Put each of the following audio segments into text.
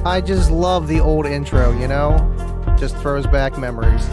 I just love the old intro, you know? Just throws back memories.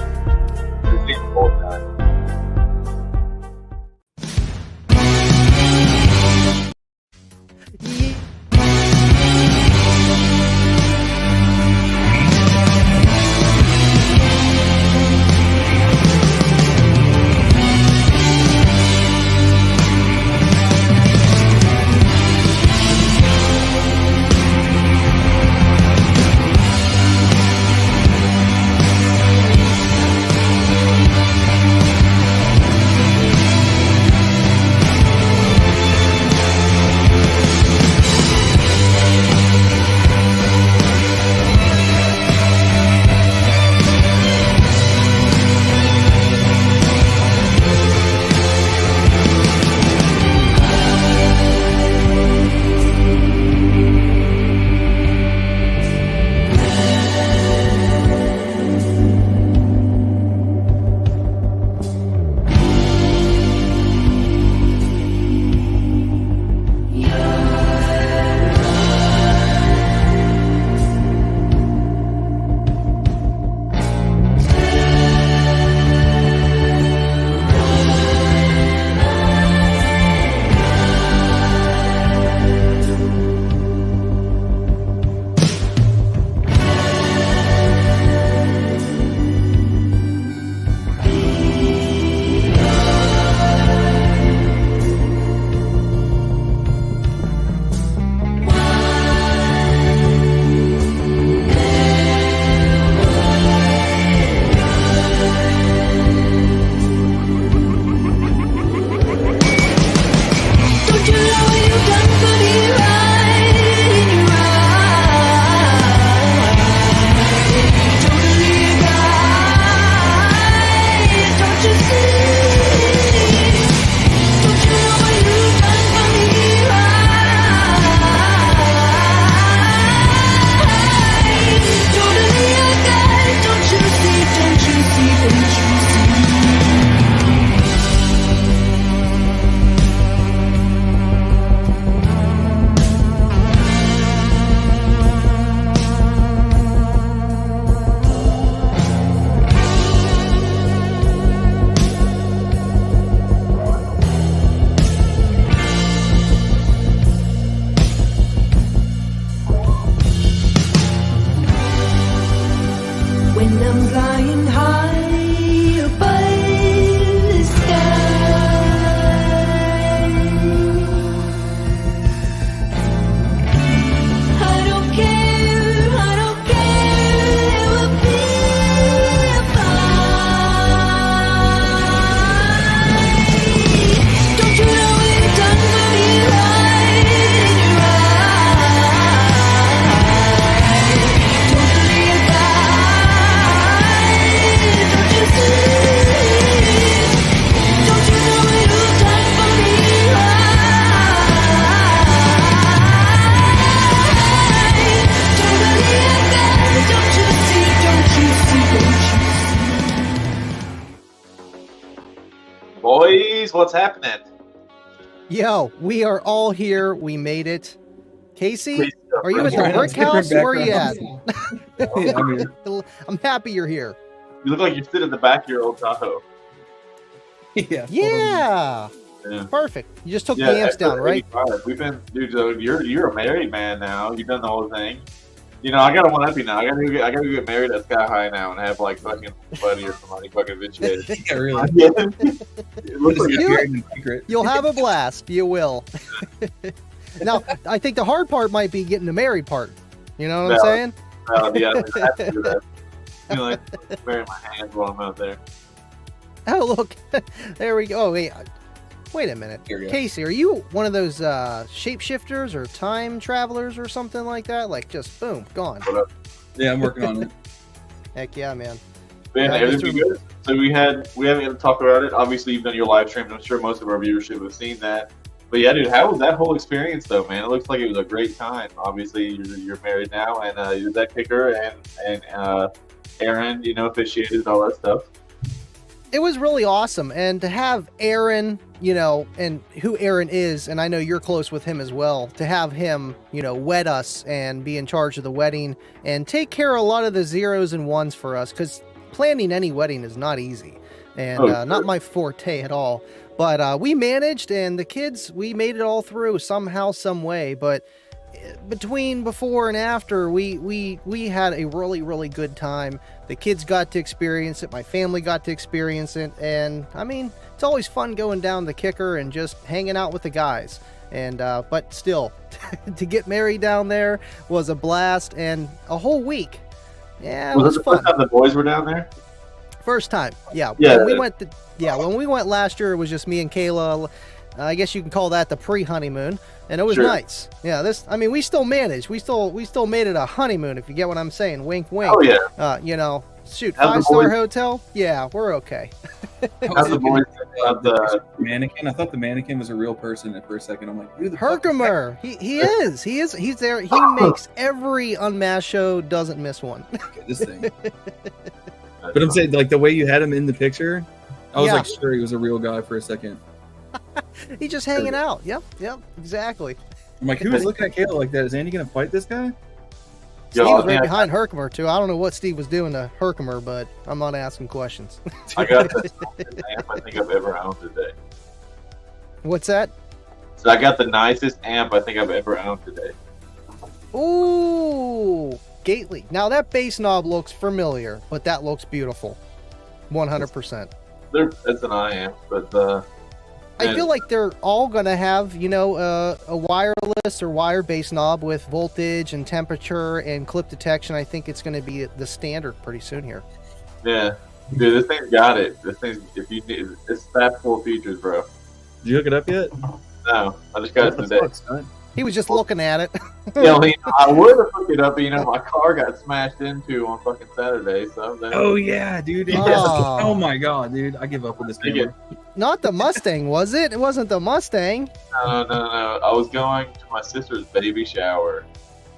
Boys, what's happening? Yo, we are all here. We made it. Casey, Please, are you at the brick house? Where are you at? Yeah, I'm here. I'm happy you're here. You look like you're sitting in the back of your old Tahoe. Yeah. Yeah. Yeah. Perfect. You just took the amps down, right? 85. We've been, dude. So you're a married man now. You've done the whole thing. You know, I gotta one up you now. I gotta get married at Sky High now and have like fucking buddy or somebody fucking vitiated. Yeah, really. It looks like Do you're it. You'll have a blast. You will. Now, I think the hard part might be getting the married part. You know what I'm saying? yeah, I have to do that. You know, like bury my hands while I'm out there. Oh, look. There we go. Oh, wait a minute. Here we go. Casey, are you one of those shapeshifters or time travelers or something like that? Like, just boom, gone. Yeah, I'm working on it. Heck yeah, man. Man, everything good. So we haven't got to talk about it. Obviously, you've done your live streams. I'm sure most of our viewership have seen that. But yeah, dude, how was that whole experience though, man? It looks like it was a great time. Obviously, you're married now, and you're that kicker and Aaron, you know, officiated all that stuff. it was really awesome. And to have Aaron, you know, and who Aaron is, and I know you're close with him as well, to have him, you know, wed us and be in charge of the wedding and take care of a lot of the zeros and ones for us, because planning any wedding is not easy and not my forte at all. But we managed, and the kids, we made it all through somehow, some way. But between before and after, we had a really, really good time. The kids got to experience it. My family got to experience it. And I mean, it's always fun going down the kicker and just hanging out with the guys. And but still, to get married down there was a blast, and a whole week. Yeah, it was the fun. First time the boys were down there? First time, yeah. Yeah. When we went last year, it was just me and Kayla. I guess you can call that the pre-honeymoon, and it was Sure. nice. Yeah, we still managed. We still made it a honeymoon, if you get what I'm saying. Wink, wink. Oh yeah. You know, shoot, How's the 5-star boys? hotel. Yeah, we're okay. How's the boys about the mannequin? I thought the mannequin was a real person for a second. I'm like, who the fuck is that? Herkimer, he is. He's there. He makes every Unmasked show. Doesn't miss one. This thing. But I'm saying, like, the way you had him in the picture, I was Yeah. like, sure, he was a real guy for a second. He's just hanging out. Yep, exactly. I'm like, who was looking at Kayla like that? Is Andy gonna fight this guy? Steve Yo, was right man, behind Herkimer too. I don't know what Steve was doing to Herkimer, but I'm not asking questions. I got the nicest amp I think I've ever owned today. What's that? So I got the nicest amp I think I've ever owned today. Ooh, Gately. Now that bass knob looks familiar, but that looks beautiful. 100%. It's an iamp, but I feel like they're all gonna have, you know, a wireless or wire bass knob with voltage and temperature and clip detection. I think it's gonna be the standard pretty soon here. yeah, dude, this thing's got it. This thing's it's that full of features, bro. Did you hook it up yet? No, I just got it What the today. fuck, son? He was just looking at it. Yeah, well, I would have hooked it up, but my car got smashed into on fucking Saturday. So Oh yeah, dude. Oh. Oh my god, dude. I give up with this camera. Not the Mustang, was it? It wasn't the Mustang. No. I was going to my sister's baby shower,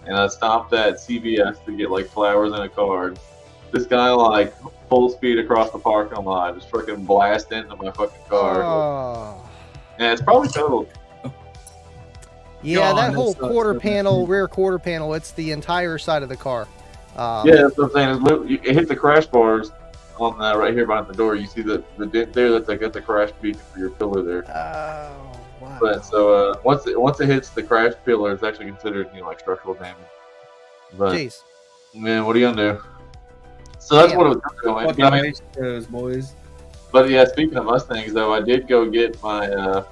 and I stopped at CVS to get like flowers and a card. This guy like full speed across the parking lot, just freaking blast into my fucking car. Oh. And it's probably total. Yeah, God, that that whole sucks, quarter doesn't it? panel, rear quarter panel, it's the entire side of the car. Yeah, that's what I'm saying. It hit the crash bars on right here behind the door. You see the dent there? That's like got the crash beacon for your pillar there. Oh, wow. But so once it hits the crash pillar, it's actually considered like structural damage. But Jeez. man, what are you gonna do? So that's Damn. what it was doing. Fucking I mean, race those boys. but yeah, speaking of Mustangs, though, I did go get my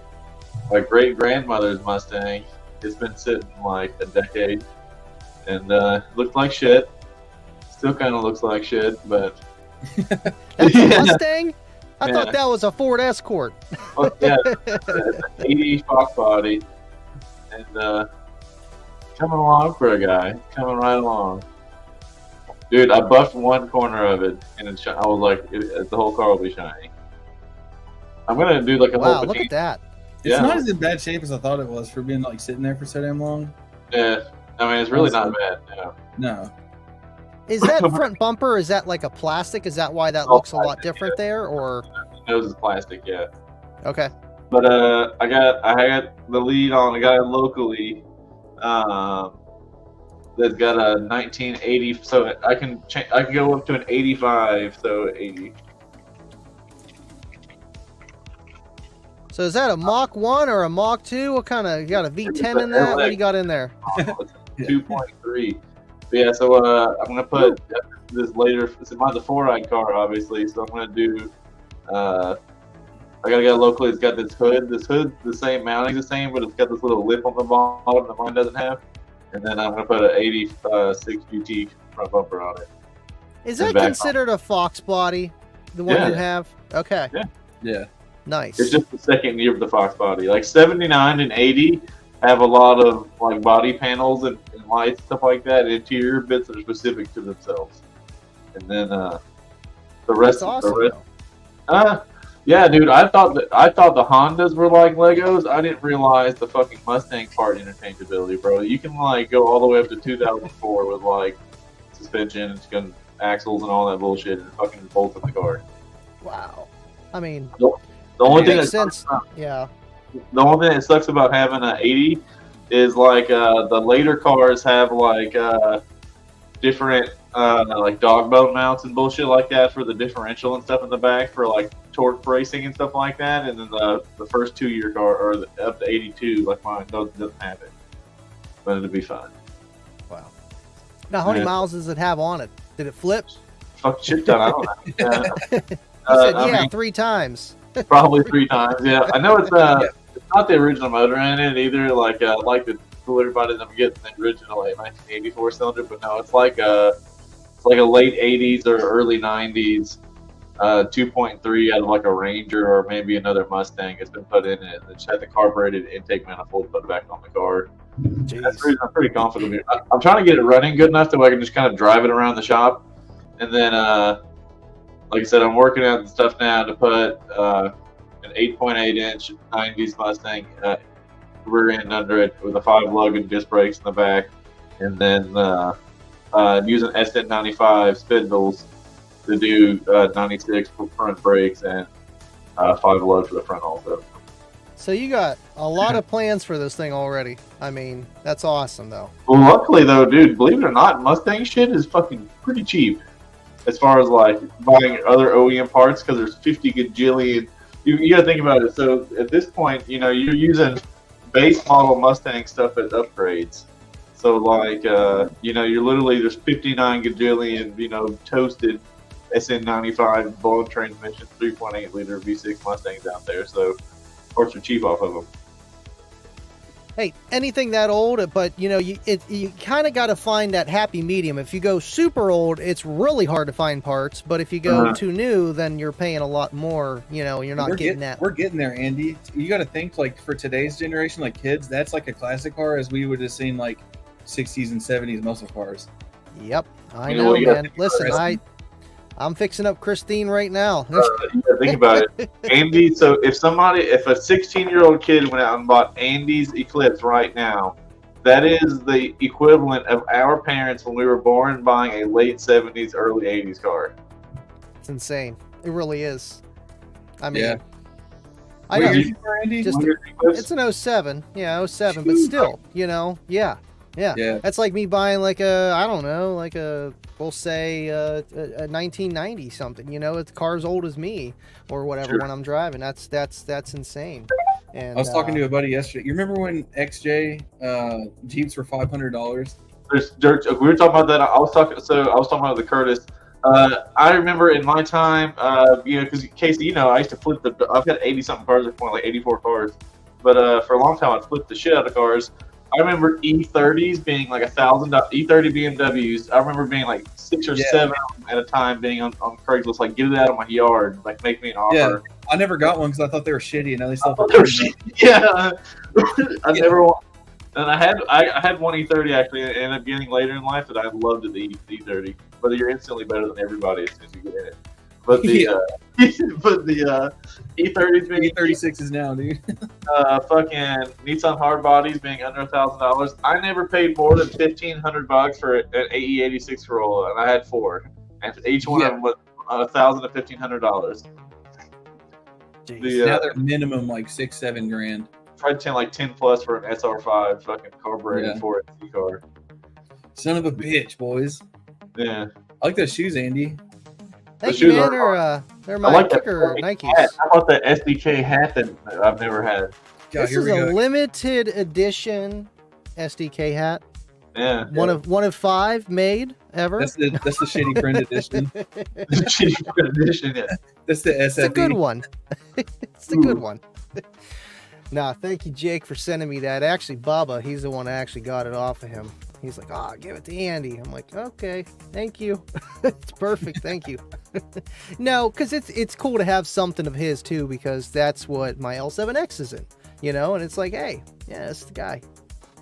great grandmother's Mustang. It's been sitting like a decade, and looked like shit. Still kind of looks like shit, but That's Yeah. a Mustang? I Yeah. thought that was a Ford Escort. well, yeah, it's an 80 Fox body, and coming along for a guy, coming right along. Dude, I buffed one corner of it, and I was like, the whole car will be shiny. I'm gonna do like a Wow, whole look at that. It's Yeah. not as in bad shape as I thought it was for being like sitting there for so damn long. Yeah, I mean it's really not bad. No. No. Is that front bumper, is that like a plastic? Is that why that Oh, looks a lot plastic, different there? Or The nose is plastic, yeah. okay. But I got the lead on a guy locally that's got a 1980, so I can go up to an 85, so 80. So is that a Mach 1 or a Mach 2? What kind of, you got a V10 in that? What do you got in there? 2.3. But yeah, so I'm gonna put this later. It's the 4-ride car, obviously. So I'm gonna do. I gotta get locally. It's got this hood. This hood, the same mounting, the same, but it's got this little lip on the bottom that mine doesn't have. And then I'm gonna put an 86 GT front bumper on it. Is And that back considered a Fox body? The one Yeah. you have? Okay. Yeah. Yeah. Nice. It's just the second year of the Fox body. Like 79 and 80 have a lot of like body panels and lights, stuff like that. Interior bits that are specific to themselves. And then the rest. That's awesome. The rest though. yeah, dude. I thought the Hondas were like Legos. I didn't realize the fucking Mustang part interchangeability, bro. You can like go all the way up to 2004 with like suspension and axles and all that bullshit, and fucking bolts in the car. Wow. I mean, The only it thing makes that sense. Yeah. the only thing that sucks about having an 80 is like the later cars have like different like dog bone mounts and bullshit like that for the differential and stuff in the back for like torque racing and stuff like that. And then the first 2-year car or up to 82 like mine doesn't have it, but it'll be fine. Wow. Now, how many miles does it have on it? Did it flip? Fuck shit ton. I don't know. You said, yeah, 3 times. Probably 3 times. Yeah, I know it's not the original motor in it either. Like the fool everybody them getting the original like 1984 cylinder, but no, it's like a late 80s or early 90s 2.3 out of like a Ranger or maybe another Mustang has been put in it. It just had the carbureted intake manifold put back on the car. That's the reason I'm pretty confident here. I'm trying to get it running good enough that I can just kind of drive it around the shop, and then like I said, I'm working on stuff now to put an 8.8 inch 90s Mustang rear end under it with a 5 lug and disc brakes in the back, and then using SN95 spindles to do 96 for front brakes and 5 lug for the front also. So you got a lot of plans for this thing already. I mean, that's awesome, though. Well, luckily though, dude, believe it or not, Mustang shit is fucking pretty cheap as far as like buying other OEM parts, because there's 50 gajillion. You got to think about it. So at this point, you know, you're using base model Mustang stuff as upgrades. So like, you know, you're literally there's 59 gajillion, you know, toasted SN95 blown transmission 3.8 liter V6 Mustangs out there. So parts are cheap off of them. Hey, anything that old, but you know, you kind of got to find that happy medium. If you go super old, it's really hard to find parts. But if you go too new, then you're paying a lot more. You know, you're not getting that. We're getting there, Andy. You got to think like for today's generation, like kids, that's like a classic car, as we would have seen like 60s and 70s muscle cars. Yep, I know, man. Listen, I'm fixing up Christine right now. Think about it, Andy. So if a 16-year-old kid went out and bought Andy's Eclipse right now, that is the equivalent of our parents when we were born buying a late 70s, early 80s car. It's insane. It really is. I mean, yeah. I know. Andy? It's an 07. Yeah, 07, but still, you know, yeah. That's like me buying like we'll say a 1990 something. You know, the car's old as me or whatever when I'm driving. That's insane. And I was talking to a buddy yesterday. You remember when XJ Jeeps were $500? We were talking about that. I was talking about the Curtis. I remember in my time, you know, because Casey, you know, I used to flip I've got 80 something cars at this point, like 84 cars, but for a long time I'd flip the shit out of cars. I remember E30s being like $1,000. E30 BMWs. I remember being like 6 or 7 at a time, being on Craigslist. Like, get it out of my yard. Like, make me an offer. Yeah, I never got one because I thought they were shitty, and now they still. Yeah, never. And I had one E30 actually. It ended up getting later in life that I loved the E30. But you're instantly better than everybody as soon as you get in it. But the E30s being E36s now, dude. Fucking Nissan hard bodies being under $1,000. I never paid more than $1,500 for an AE86 Corolla, and I had 4, and each one of them was $1,000 to $1,500. Now they're minimum like $6-7 grand. Tried to like 10 plus for an SR5 fucking carbureted 4SC car. Son of a bitch, boys. Yeah, I like those shoes, Andy. Thank you, man. They're my kicker Nikes. Hat. How about the SDK hat that I've never had? This is a limited edition SDK hat. Yeah, one of 5 made ever. That's the shitty print edition. The shitty print edition. Yeah, that's the SFE. It's a good one. It's a good one. Nah, thank you, Jake, for sending me that. Actually, Bubba, he's the one that actually got it off of him. He's like, give it to Andy. I'm like, okay, thank you. It's perfect, thank you. No, because it's cool to have something of his, too, because that's what my L7X is in, you know? And it's like, hey, yeah, that's the guy.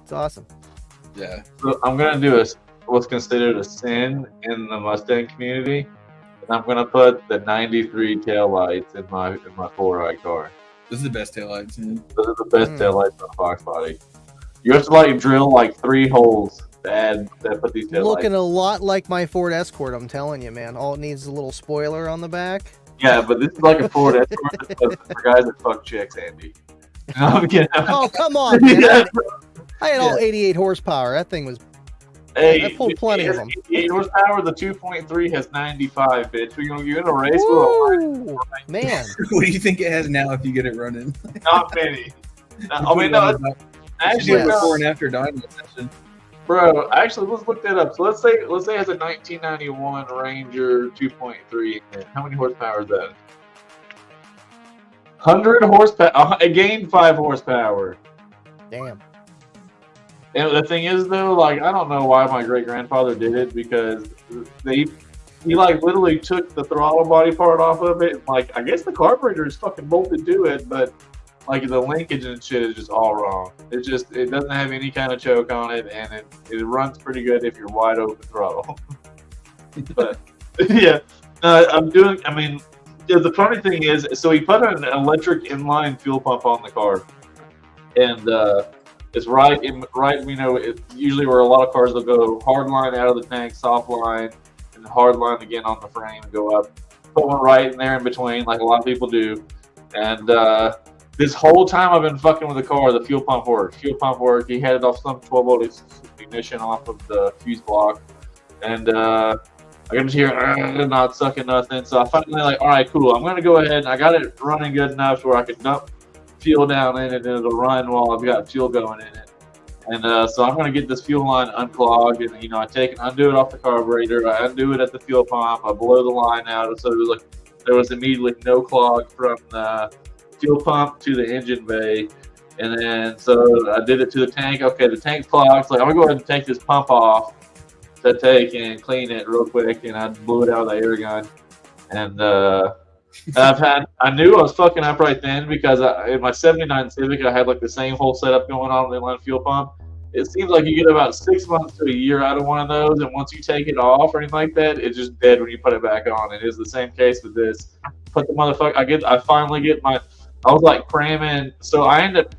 It's awesome. Yeah. So I'm going to do what's considered a sin in the Mustang community. And I'm going to put the 93 taillights in my 4i car. This is the best taillights. Those are the best taillights on a Fox body. You have to like drill like 3 holes to put these taillights. Looking a lot like my Ford Escort, I'm telling you, man. All it needs is a little spoiler on the back. Yeah, but this is like a Ford Escort for guys that fuck chicks, Andy. Oh, come on, man. I had all 88 horsepower. That thing was... Hey, I pulled plenty of them. 88 horsepower, the 2.3 has 95, bitch. We're going to get in a race with Woo, man. What do you think it has now if you get it running? not many. I mean, no, actually, Yes. before and after dyno session. bro, actually, let's look that up. So let's say it has a 1991 Ranger 2.3. How many horsepower is that? 100 horsepower. It gained 5 horsepower. Damn. And the thing is, though, like, I don't know why my great grandfather did it, because he like literally took the throttle body part off of it. Like, I guess the carburetor is fucking bolted to it, but like the linkage and shit is just all wrong. It doesn't have any kind of choke on it, and it runs pretty good if you're wide open throttle. But yeah, I mean, the funny thing is, so he put an electric inline fuel pump on the car, and it's right, you know, usually where a lot of cars will go hard line out of the tank, soft line, and hard line again on the frame and go up. Put one right in there in between, like a lot of people do. And this whole time I've been fucking with the car, the fuel pump worked. He had it off some 12-volt ignition off of the fuse block. And I can just hear not sucking nothing. So I finally like, all right, cool. I'm going to go ahead and I got it running good enough where I can dump fuel down in it and it'll run while I've got fuel going in it. And so I'm going to get this fuel line unclogged, and you know, I undo it off the carburetor, I undo it at the fuel pump, I blow the line out, so there was immediately no clog from the fuel pump to the engine bay. And then so I did it to the tank. Okay, the tank's clogged, so I'm going to go ahead and take this pump off to take and clean it real quick, and I blew it out of the air gun. And I knew I was fucking up right then, because in my 79 Civic, I had like the same whole setup going on with the inline fuel pump. It seems like you get about 6 months to a year out of one of those, and once you take it off or anything like that, it's just dead when you put it back on. It is the same case with this. Put the motherfucker. I finally get my. I was like cramming, so I ended up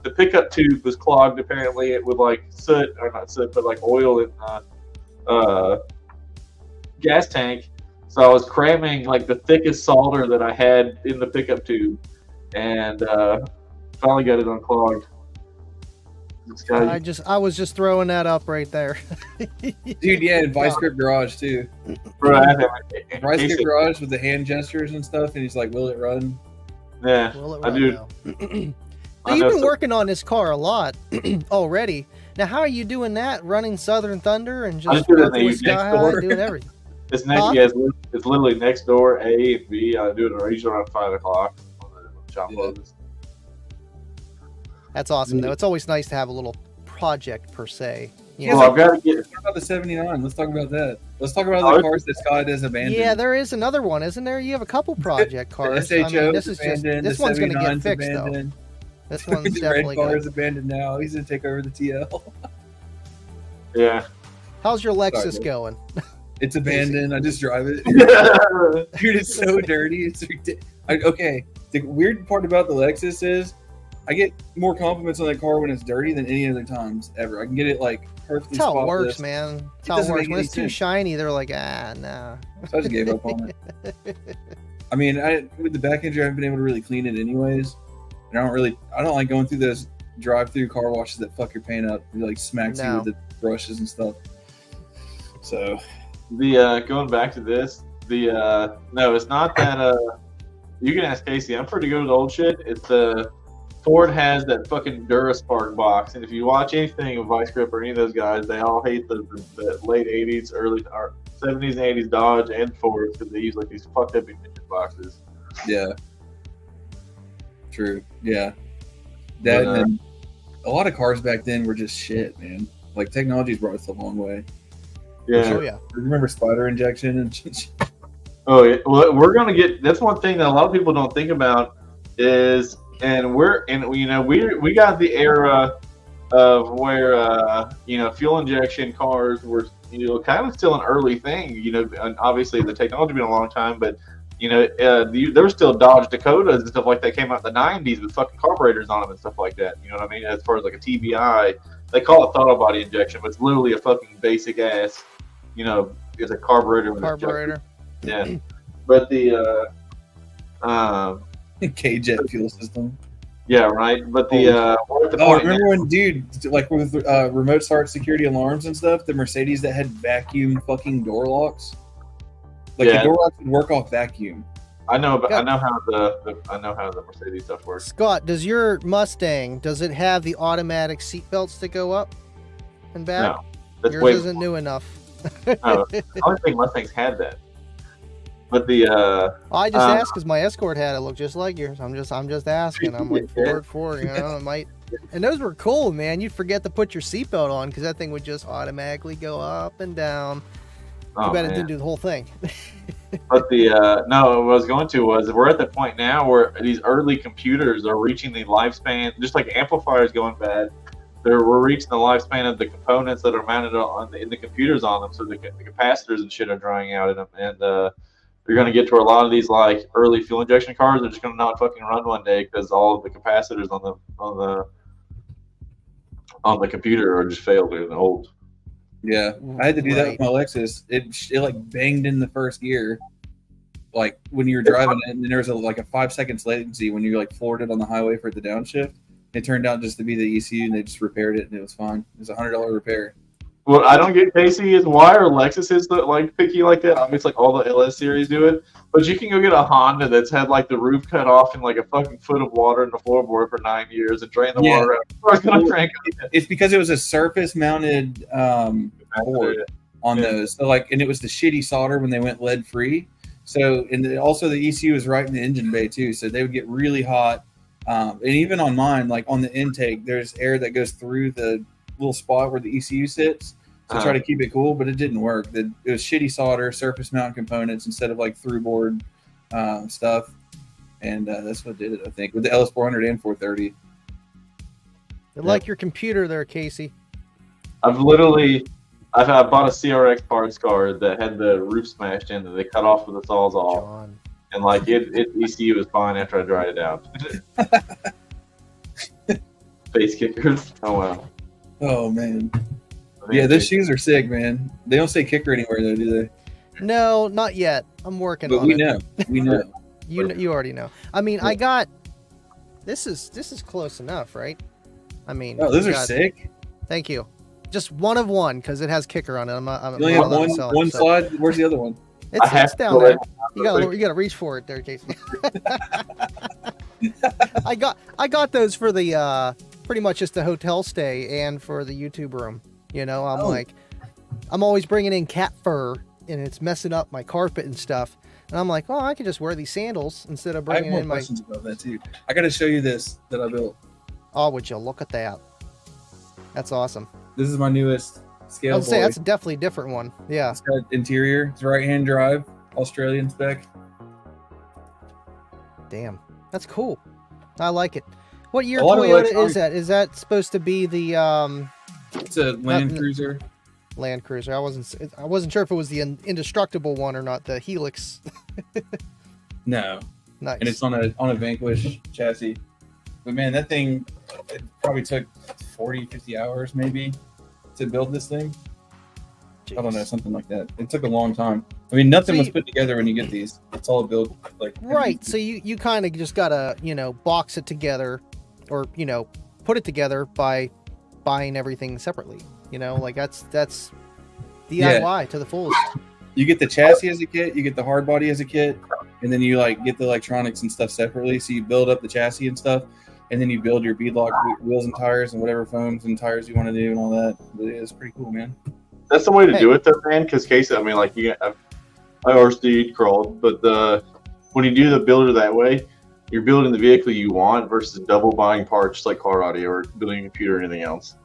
the pickup tube was clogged apparently with like soot, or not soot, but like oil in gas tank. So I was cramming like the thickest solder that I had in the pickup tube, and finally got it unclogged. I was just throwing that up right there. Dude, yeah, and Vice Grip Garage too. Right. Vice Grip Garage with the hand gestures and stuff, and he's like, "Will it run?" Yeah, I do. Now, you've been working on this car a lot already. Now, how are you doing that? Running Southern Thunder and just working with Sky High, doing everything. It's next. Yeah, it's literally next door. A and B. I do it usually around 5 o'clock when the shop closes. That's awesome, though. It's always nice to have a little project per se. You know, I've got to get. Let's talk about the 79. Let's talk about that. Let's talk about the cars that Scott has abandoned. Yeah, there is another one, isn't there? You have a couple project cars. The SHO this is abandoned. This one's going to get fixed, abandoned. Though. This one's the definitely red car is abandoned now. He's going to take over the TL. Yeah. How's your Lexus going? It's abandoned. I just drive it. Dude, it's so dirty. It's ridiculous. Okay, the weird part about the Lexus is I get more compliments on that car when it's dirty than any other times ever. I can get it like perfectly. That's how it works, man. That's how it works. When it's too shiny, they're like, nah. So I just gave up on it. I mean, with the back injury, I haven't been able to really clean it anyways. And I don't like going through those drive-through car washes that fuck your paint up. It like smacks you with the brushes and stuff. So the going back to this, no, it's not that. You can ask Casey. I'm pretty good with old shit. It's Ford has that fucking Duraspark box, and if you watch anything of Vice Grip or any of those guys, they all hate the late 80s, early 70s and 80s Dodge and Ford because they use like these fucked up ignition boxes. Yeah. True. Yeah. That and a lot of cars back then were just shit, man. Like technology's brought us a long way. Yeah. Oh yeah. Remember spider injection and Oh, yeah. Well, we're gonna get. That's one thing that a lot of people don't think about is. And we got the era of where fuel injection cars were kind of still an early thing. And obviously the technology been a long time, but there were still Dodge Dakotas and stuff like that came out in the 90s with fucking carburetors on them and stuff like that. You know what I mean? As far as like a TBI, they call it throttle body injection, but it's literally a fucking basic ass. It's a carburetor with carburetor. Yeah, but the K-Jet fuel system. Yeah, right. But we're at the Oh, point remember when, dude, like with remote start security alarms and stuff, the Mercedes that had vacuum fucking door locks? Like the door locks would work off vacuum. I know, but I know how the Mercedes stuff works. Scott, does your Mustang, does it have the automatic seat belts that go up and back? No, that's yours isn't new enough. No, I don't think Mustangs had that. But I just asked because my Escort had it look just like yours. I'm just asking. I'm like Ford, you know, it might. And those were cool, man. You'd forget to put your seatbelt on because that thing would just automatically go up and down. Too bad it didn't do the whole thing. But no, what I was going to was we're at the point now where these early computers are reaching the lifespan, just like amplifiers going bad. We're reaching the lifespan of the components that are mounted in the computers on them, so the capacitors and shit are drying out in them, and you're going to get to where a lot of these like early fuel injection cars are just going to not fucking run one day because all of the capacitors on the computer are just failed and old. Yeah, I had to do that with my Lexus. It like banged in the first gear, like when you were driving it, and then there was like a 5 seconds latency when you like floored it on the highway for the downshift. It turned out just to be the ECU, and they just repaired it, and it was fine. It was $100 repair. What I don't get, Casey, is why are Lexuses like picky like that? Obviously, like all the LS series do it, but you can go get a Honda that's had like the roof cut off and like a fucking foot of water in the floorboard for 9 years and drain the water out. It's gonna crank up. It's because it was a surface-mounted board on those. So like, and it was the shitty solder when they went lead-free. So, and also the ECU was right in the engine bay too, so they would get really hot. And even on mine, like on the intake, there's air that goes through the little spot where the ECU sits to try to keep it cool, but it didn't work. It was shitty solder, surface mount components instead of like through board stuff, and that's what did it. I think with the LS400 and 430. Like your computer there, Casey. I bought a CRX parts card that had the roof smashed in that they cut off with the saws off. And like it ECU was fine after I dried it out. Face kickers. Oh wow. Oh man. Yeah, those shoes are sick, man. They don't say kicker anywhere though, do they? No, not yet. I'm working on it. We know. You already know. I mean, I got this is close enough, right? I mean, those are sick. Thank you. Just one of one because it has kicker on it. I'm you only have one slide. Where's the other one? It's down there. You gotta reach for it there, Casey. I got those for the pretty much just the hotel stay and for the YouTube room. You know, I'm always bringing in cat fur and it's messing up my carpet and stuff. And I'm like, oh, I could just wear these sandals instead of bringing in my. I have more questions about that too. I got to show you this that I built. Oh, would you look at that? That's awesome. This is my newest scale. I would say that's definitely a different one. Yeah. It's got interior. It's right-hand drive, Australian spec. Damn, that's cool. I like it. What year Toyota is that? Is that supposed to be the? It's a Land Cruiser. Land Cruiser. I wasn't sure if it was the indestructible one or not. The Helix. No. Nice. And it's on a Vanquish chassis. But man, that thing, it probably took 40, 50 hours maybe to build this thing. Jeez. I don't know, something like that. It took a long time. I mean, nothing was put together when you get these. It's all built like right. So you kind of just gotta box it together, or put it together by buying everything separately. Like that's DIY to the fullest. You get the chassis as a kit, you get the hard body as a kit, and then you like get the electronics and stuff separately. So you build up the chassis and stuff, and then you build your beadlock wheels and tires and whatever foams and tires you want to do and all that. But it's pretty cool, man. That's the way to do it, though, man. Because Casey, I mean, like I RC crawled, but when you do the builder that way, you're building the vehicle you want versus double buying parts like car audio or building a computer or anything else.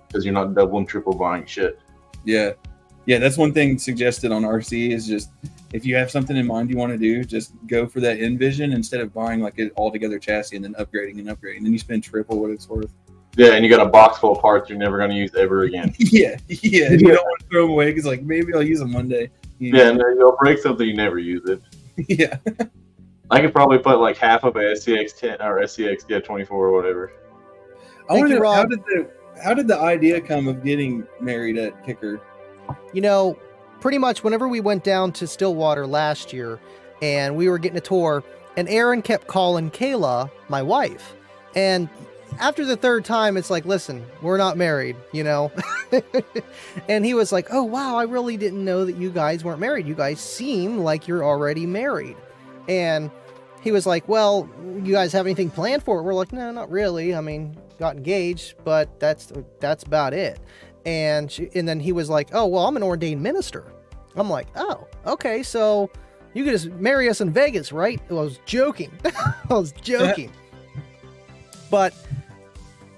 Because you're not double and triple buying shit. Yeah, that's one thing suggested on RC is just if you have something in mind you want to do, just go for that envision instead of buying like an all together chassis and then upgrading. Then you spend triple what it's worth. Yeah, and you got a box full of parts you're never going to use ever again. Yeah. You don't want to throw them away because like maybe I'll use them one day. Yeah, and you'll break something, you never use it. Yeah. I could probably put like half of a SCX 10 or SCX 24 or whatever. I wonder how did the idea come of getting married at Kicker? Pretty much whenever we went down to Stillwater last year and we were getting a tour, And Aaron kept calling Kayla my wife. And after the third time, it's like, listen, we're not married, you know? And he was like, oh, wow, I really didn't know that you guys weren't married. You guys seem like you're already married. And he was like, well, you guys have anything planned for it? We're like, no, not really. I mean, got engaged, but that's about it. And then he was like, oh, well, I'm an ordained minister. I'm like, oh, okay, so you could just marry us in Vegas, right? I was joking. I was joking. But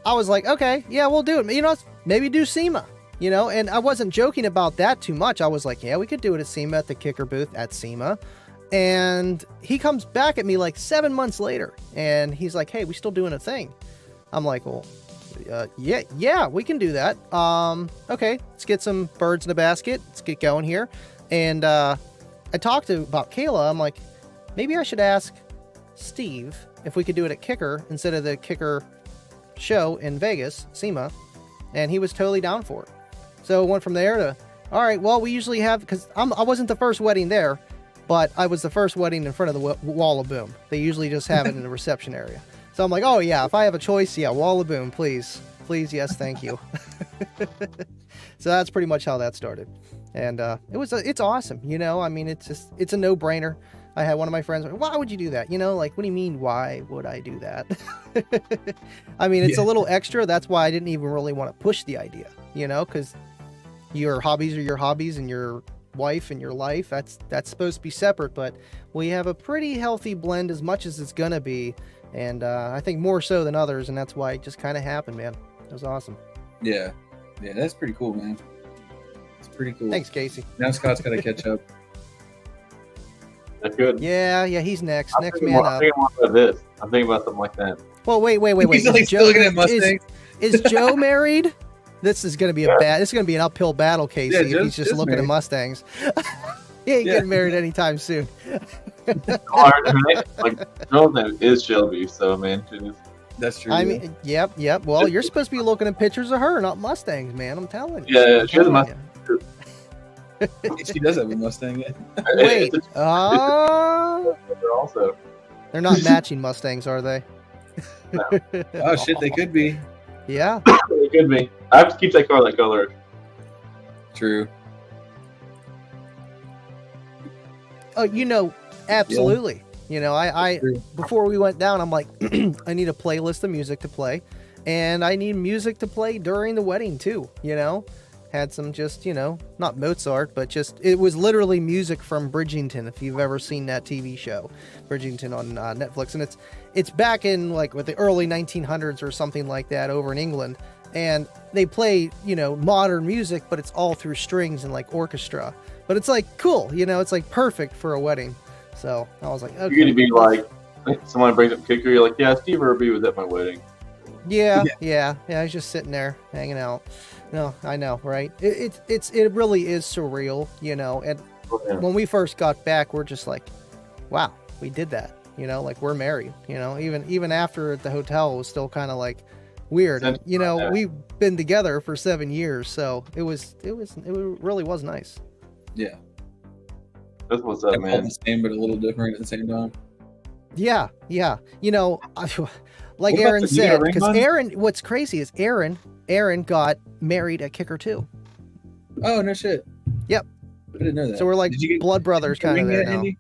I was like, okay, yeah, we'll do it. You know, maybe do SEMA, you know? And I wasn't joking about that too much. I was like, yeah, we could do it at SEMA, at the kicker booth at SEMA. And he comes back at me like 7 months later, and he's like, hey, we still doing a thing? I'm like, well, yeah, we can do that. Okay, let's get some birds in a basket. Let's get going here. And I talked about Kayla. I'm like, maybe I should ask Steve if we could do it at Kicker instead of the Kicker show in Vegas, SEMA. And he was totally down for it. So it went from there to, all right, well, we usually have, because I wasn't the first wedding there, but I was the first wedding in front of the Wall of Boom. They usually just have it in the reception area. So I'm like, oh yeah, if I have a choice, yeah, Wall of Boom, please, yes, thank you. So that's pretty much how that started. And it's awesome, you know. I mean, it's a no-brainer. I had one of my friends, why would you do that? You know, like, what do you mean, why would I do that? I mean, it's a little extra. That's why I didn't even really want to push the idea, you know, because your hobbies are your hobbies, and your wife and your life, that's supposed to be separate. But we have a pretty healthy blend, as much as it's gonna be. And I think more so than others, and that's why it just kind of happened, man. It was awesome. Yeah, that's pretty cool, man. It's pretty cool. Thanks, Casey. Now Scott's got to catch up. That's good. Yeah, he's next. I'm next thinking man more, up. I'm thinking more about this. I'm thinking about something like that. Well, wait. He's like still looking at Mustangs. Is Joe married? This is going to be this is going to be an uphill battle, Casey, if he's just looking at Mustangs. He ain't getting married anytime soon. Like, girl's name is Shelby, so man, that's true. I mean, yep. Well, you're supposed to be looking at pictures of her, not Mustangs, man. I'm telling you. Yeah, she has a Mustang. She does have a Mustang. Wait, also, they're not matching Mustangs, are they? No. Oh shit, they could be. Yeah, they could be. I have to keep that car that color. True. Oh, you know, absolutely. Yeah. You know, I before we went down, I'm like, I need a playlist of music to play, and I need music to play during the wedding too. You know, had some just, you know, not Mozart, but just, it was literally music from Bridgerton. If you've ever seen that TV show, Bridgerton on Netflix, and it's back in like with the early 1900s or something like that over in England, and they play, you know, modern music, but it's all through strings and like orchestra. But it's like cool, you know, it's like perfect for a wedding. So I was like, okay. You're gonna be like, someone brings up Kicker, you're like, yeah, Steve Irby was at my wedding. Yeah. I was just sitting there hanging out. No, I know, right? It really is surreal, you know. And when we first got back, we're just like, wow, we did that, you know, like we're married, you know. Even after at the hotel, it was still kind of like weird. And, you know, we've been together for 7 years, so it really was nice. Yeah. That's what's up, man. The same, but a little different at the same time. Yeah. You know, like Aaron said, because what's crazy is Aaron got married at Kicker too. Oh, no shit. Yep. I didn't know that. So we're like blood brothers kind of there now. Andy?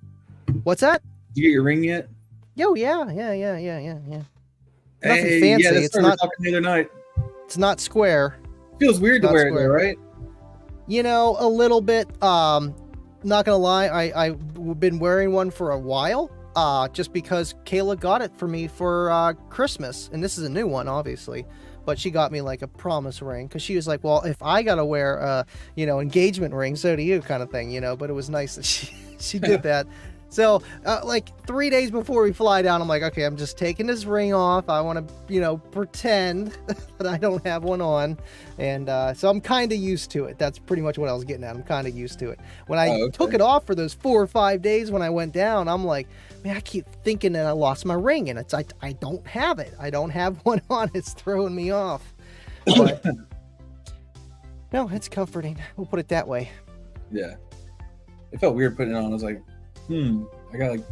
What's that? Did you get your ring yet? Yo, yeah. Nothing fancy. Yeah, it's not talking the other night. It's not square. Feels weird to wear it though, right? You know, a little bit. Not gonna lie, I've been wearing one for a while. Just because Kayla got it for me for Christmas, and this is a new one, obviously. But she got me like a promise ring, because she was like, well, if I gotta wear a, you know, engagement ring, so do you, kind of thing, you know. But it was nice that she did that. So like 3 days before we fly down, I'm like, okay, I'm just taking this ring off. I want to, you know, pretend that I don't have one on. And so I'm kind of used to it. That's pretty much what I was getting at. I'm kind of used to it. When I took it off for those 4 or 5 days when I went down, I'm like, man, I keep thinking that I lost my ring, and it's like, I don't have it. I don't have one on. It's throwing me off. But no, it's comforting. We'll put it that way. Yeah. It felt weird putting it on. I was like, I got like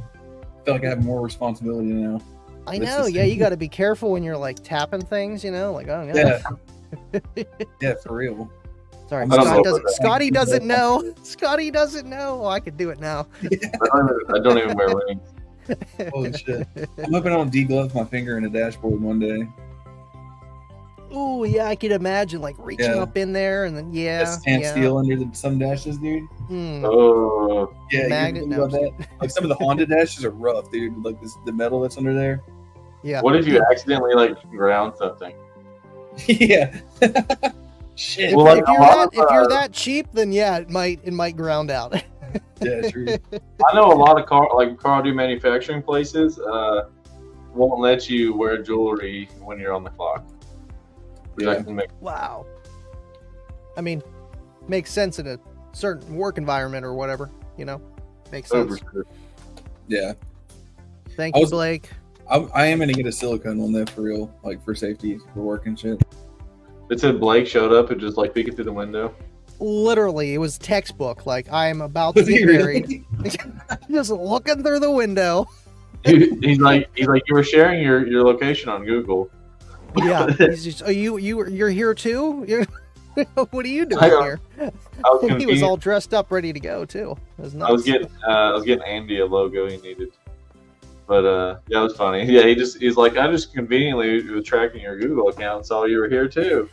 feel like I have more responsibility now. I know. Yeah, you got to be careful when you're like tapping things. You know, like oh Yeah. Yeah, for real. Sorry, I don't Scotty doesn't know. Scotty doesn't know. Oh, I could do it now. I don't even wear rings. Holy shit! I'm hoping I don't deglove my finger in a dashboard one day. Oh yeah, I could imagine like reaching up in there and then Stamp steel under some dashes, dude. Oh, Yeah, magnet. you about that? Like some of the Honda dashes are rough, dude. Like the metal that's under there. Yeah. what if you accidentally like ground something? Yeah. Shit. Well, like, if you're that cheap, then yeah, it might ground out. Yeah, true. I know a lot of car audio manufacturing places won't let you wear jewelry when you're on the clock. Yeah. Wow. I mean, makes sense in a certain work environment or whatever, you know? Makes sense. Yeah. Thank you, Blake. I am gonna get a silicone one though, for real, like for safety, for work and shit. It said Blake showed up and just like peeking through the window. Literally, it was textbook. Like, I'm about to get married. Just looking through the window. He's like, you were sharing your location on Google. Yeah. He's just, you're here too? What are you doing here? He was all dressed up, ready to go too. It was nuts. I was getting Andy a logo he needed. But yeah, it was funny. Yeah, he's like, I just conveniently was tracking your Google account and saw you were here too.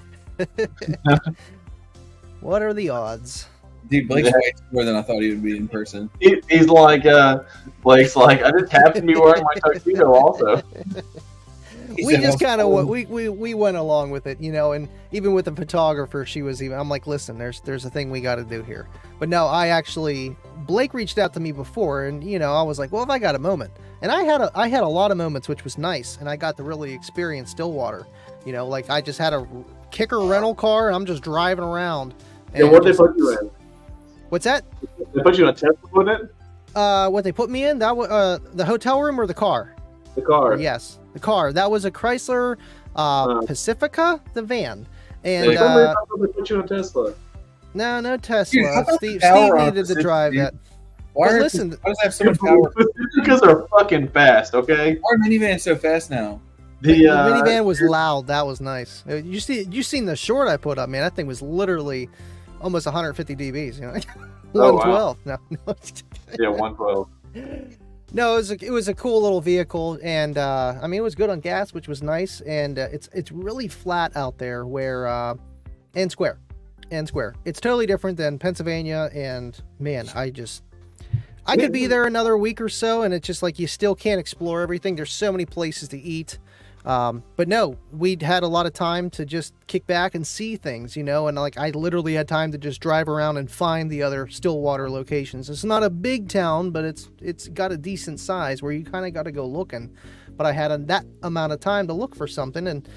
What are the odds? Dude, Blake's way more than I thought he would be in person. He's like, Blake's like, I just happen to be wearing my tuxedo also. We just kind of we went along with it, you know, and even with the photographer, I'm like, listen, there's a thing we got to do here. But no, Blake reached out to me before, and you know, I was like, well, if I got a moment, and I had a lot of moments, which was nice, and I got to really experience Stillwater. You know, like I just had a kicker rental car, and I'm just driving around. Yeah, what they put you in? What's that? They put you in a Tesla, wasn't it? What they put me in? That was the hotel room or the car? The car. Yes, the car. That was a Chrysler Pacifica, the van. And they put you in Tesla. No Tesla. Dude, Steve needed to drive that. Why does that have so much power? Because they're fucking fast, okay? Why are minivans so fast now? The minivan was loud. That was nice. You seen the short I put up, man? That thing was literally almost 150 dBs. You know, 112. Wow. No. Yeah, 112. No, it was a cool little vehicle, and I mean, it was good on gas, which was nice, and it's really flat out there and square. It's totally different than Pennsylvania, and man, I could be there another week or so, and it's just like you still can't explore everything. There's so many places to eat. But no, we'd had a lot of time to just kick back and see things, you know, and like I literally had time to just drive around and find the other Stillwater locations. It's not a big town, but it's got a decent size where you kind of got to go looking. But I had that amount of time to look for something, and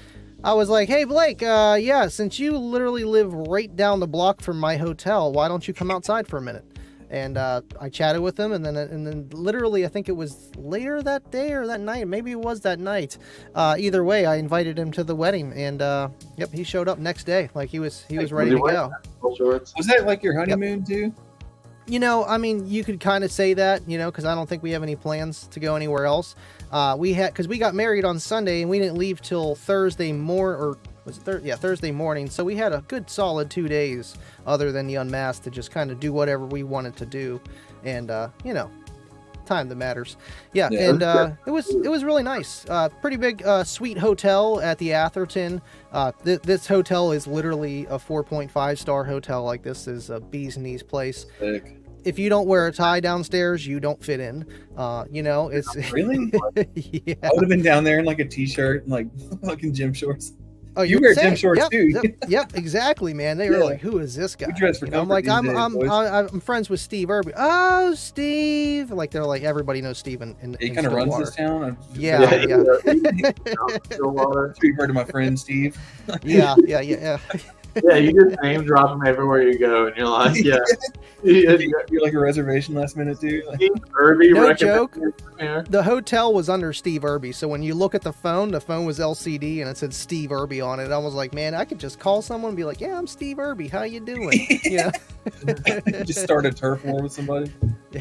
I was like, hey, Blake, yeah, since you literally live right down the block from my hotel, why don't you come outside for a minute? And I chatted with him, and then literally, I think it was later that day or that night. Maybe it was that night. Either way, I invited him to the wedding, and yep, he showed up next day. Like he was ready to go. Was that like your honeymoon too? You know, I mean, you could kind of say that, you know, because I don't think we have any plans to go anywhere else. Because we got married on Sunday, and we didn't leave till Thursday Thursday morning. So we had a good solid 2 days other than the unmasked to just kind of do whatever we wanted to do. And, you know, time that matters. Yeah. And it was really nice. Pretty big, sweet hotel at the Atherton. This hotel is literally a 4.5 star hotel. Like, this is a bee's knees place. Sick. If you don't wear a tie downstairs, you don't fit in. You know, it's really. Yeah. I would have been down there in like a t-shirt and like fucking gym shorts. Oh, you wear gym shorts too. Yep, exactly, man. They were like, "Who is this guy?" I'm like, I'm friends with Steve Irby. Oh, Steve! Like they're like everybody knows Steve in he kind of runs this town. Yeah. You've heard of my friend Steve? Yeah. Yeah, you just name drop him everywhere you go, and you're like, yeah. You're like a reservation last minute too. Steve Irby, no joke. The hotel was under Steve Irby, so when you look at the phone was LCD and it said Steve Irby on it. I was like, man, I could just call someone and be like, yeah, I'm Steve Irby. How you doing? Yeah. Just start a turf war with somebody. You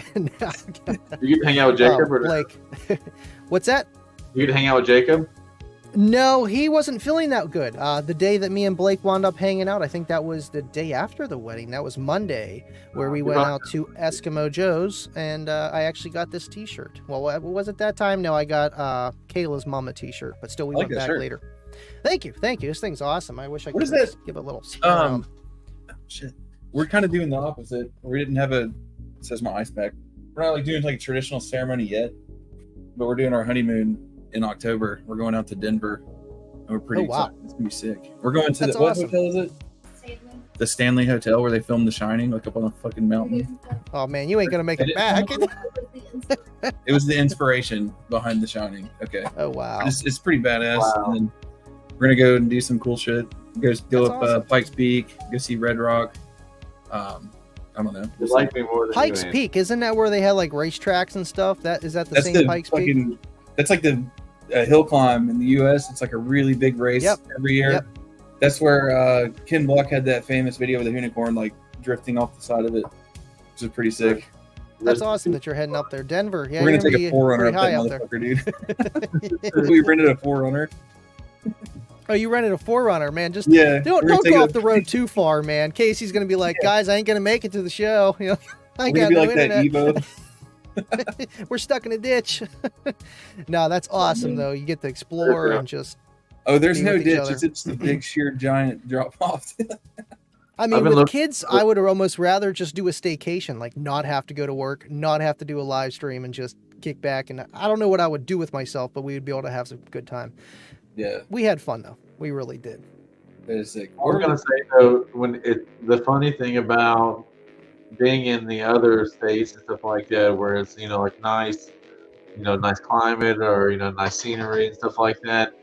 get to hang out with Jacob, or Blake. What's that? you get to hang out with Jacob? No, he wasn't feeling that good. The day that me and Blake wound up hanging out, I think that was the day after the wedding. That was Monday, where we went out to Eskimo Joe's, and I actually got this T-shirt. Well, was it that time? No, I got Kayla's mama T-shirt, but still, we went back later. Thank you. This thing's awesome. I wish I could give a little spin around. Shit. We're kind of doing the opposite. We didn't have it says my ice pack. We're not like doing like a traditional ceremony yet, but we're doing our honeymoon in October. We're going out to Denver, and we're pretty excited. It's gonna be sick. We're going to what hotel is it? Stanley. The Stanley Hotel, where they filmed The Shining, like up on a fucking mountain. Oh man, you ain't gonna make it back. It was the inspiration behind The Shining. Okay. Oh wow. It's pretty badass. Wow. And then we're gonna go and do some cool shit. Go up Pikes Peak. Go see Red Rock. I don't know. You like me more than Pikes Peak, isn't that where they had like racetracks and stuff? Is that the same Pikes Peak? That's like the hill climb in the U.S. It's like a really big race every year. Yep. That's where Ken Block had that famous video of the unicorn like drifting off the side of it, which is pretty sick. That's awesome that you're heading up there, Denver. Yeah, we're gonna take a 4Runner up that motherfucker, dude. We rented a 4Runner. Oh, you rented a 4Runner, man. Just don't go off the road too far, man. Casey's gonna be like, guys, I ain't gonna make it to the show. You know, I ain't got no internet. That Evo. We're stuck in a ditch. No, that's awesome though. You get to explore and just. Oh, there's no ditch. It's just a big sheer giant drop off. I mean, with kids, I would almost rather just do a staycation, like not have to go to work, not have to do a live stream, and just kick back. And I don't know what I would do with myself, but we would be able to have some good time. Yeah, we had fun though. We really did. That is sick. I was gonna say though, the funny thing about being in the other states and stuff like that, where it's like nice climate or nice scenery and stuff like that.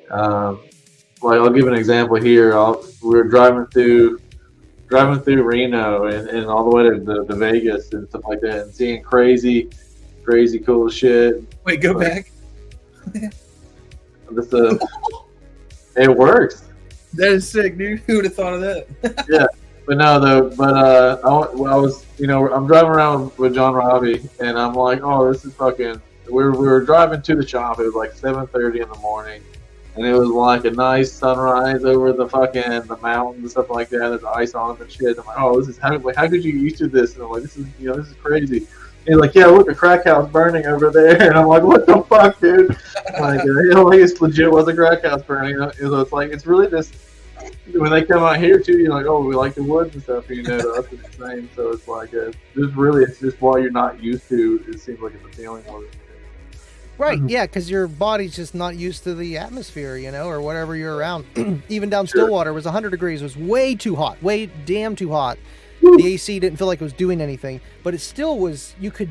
Like I'll give an example here. We were driving through Reno and all the way to Vegas and stuff like that, and seeing crazy cool shit. Wait, go back. It works. That is sick, dude. Who would have thought of that? Yeah, but no, though. But I was, I'm driving around with John Robbie, and I'm like, oh, this is fucking. We were driving to the shop. It was like 7:30 in the morning, and it was like a nice sunrise over the mountains and stuff like that. There's ice on and shit. I'm like, oh, this is how could you get used to this? And I'm like, this is crazy. And he's like, yeah, look, a crack house burning over there. And I'm like, what the fuck, dude? Like, it's legit was a crack house burning. So it's like, it's really just, when they come out here too, you're like, oh, we like the woods and stuff, to us it's the same. So it's like, it's just while you're not used to, it seems like it's a feeling more than right, yeah, because your body's just not used to the atmosphere, or whatever you're around. Even down Stillwater, it was 100 degrees. It was way too hot, way damn too hot. The AC didn't feel like it was doing anything, but it still was, you could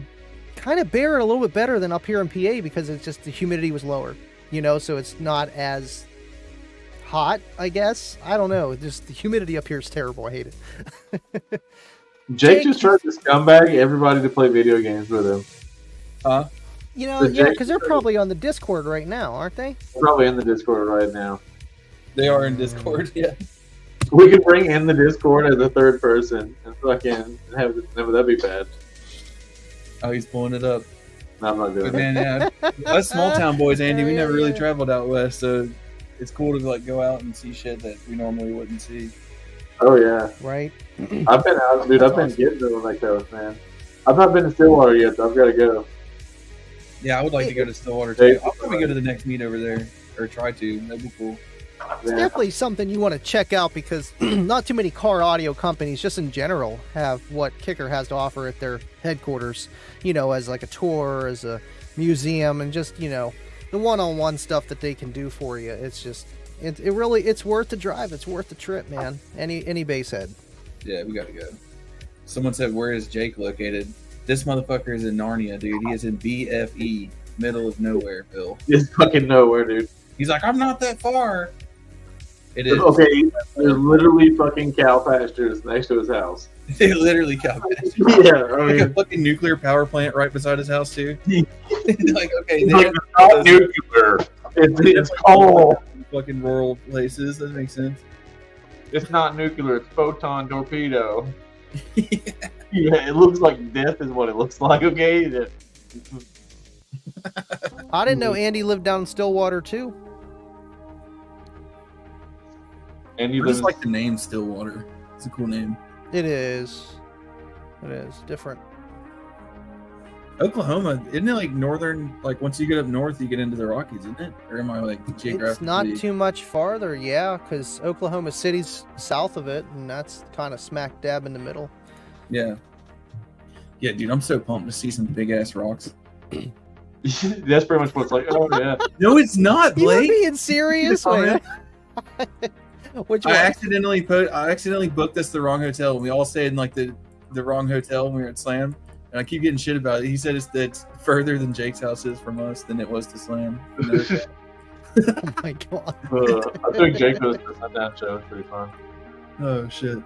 kind of bear it a little bit better than up here in PA because it's just the humidity was lower, so it's not as hot, I guess. I don't know. Just the humidity up here is terrible. I hate it. Jake just tried to scumbag everybody to play video games with him. Huh? Yeah, because they're probably on the Discord right now, aren't they? They're probably in the Discord right now. They are in Discord, yeah. We could bring in the Discord as a third person and fucking have it. No, that'd be bad. Oh, he's pulling it up. No, I'm not doing it. Man, yeah. Us small town boys, Andy, we never really traveled out west, so it's cool to go out and see shit that we normally wouldn't see. Oh yeah, right. I've been out, dude. I've been getting to the coast, man. I've not been to Stillwater yet. So I've got to go. Yeah, I would like to go to Stillwater too. I'll probably go to the next meet over there, or try to. That'd be cool. It's definitely something you want to check out because not too many car audio companies, just in general, have what Kicker has to offer at their headquarters, as like a tour, as a museum, and just, the one-on-one stuff that they can do for you. It's just, it's worth the drive. It's worth the trip, man. Any base head. Yeah, we got to go. Someone said, where is Jake located? This motherfucker is in Narnia, dude. He is in BFE, middle of nowhere, Bill. It's fucking nowhere, dude. He's like, I'm not that far. It is. Okay, there's literally fucking cow pastures next to his house. Literally cow pastures. Yeah, like a fucking nuclear power plant right beside his house too. Like, okay, it's not nuclear. It's coal. Fucking rural places. That makes sense. It's not nuclear. It's photon torpedo. Yeah. Yeah, it looks like death is what it looks like. Okay. Yeah. I didn't know Andy lived down in Stillwater too. And I you just live like the name Stillwater. It's a cool name. It is. It is different. Oklahoma, isn't it like northern? Like once you get up north, you get into the Rockies, isn't it? Or am I like geographically? It's not too much farther, yeah, because Oklahoma City's south of it, and that's kind of smack dab in the middle. Yeah. Yeah, dude, I'm so pumped to see some big ass rocks. that's pretty much what it's like. Oh yeah. No, it's not, You were Blake. being serious? Wait. Which one? I accidentally booked us the wrong hotel, and we all stayed in like the wrong hotel when we were at Slam. And I keep getting shit about it. He said it's further than Jake's house is from us than it was to Slam. Oh my god. I took Jake to the Sundown show. It was pretty fun. Oh shit.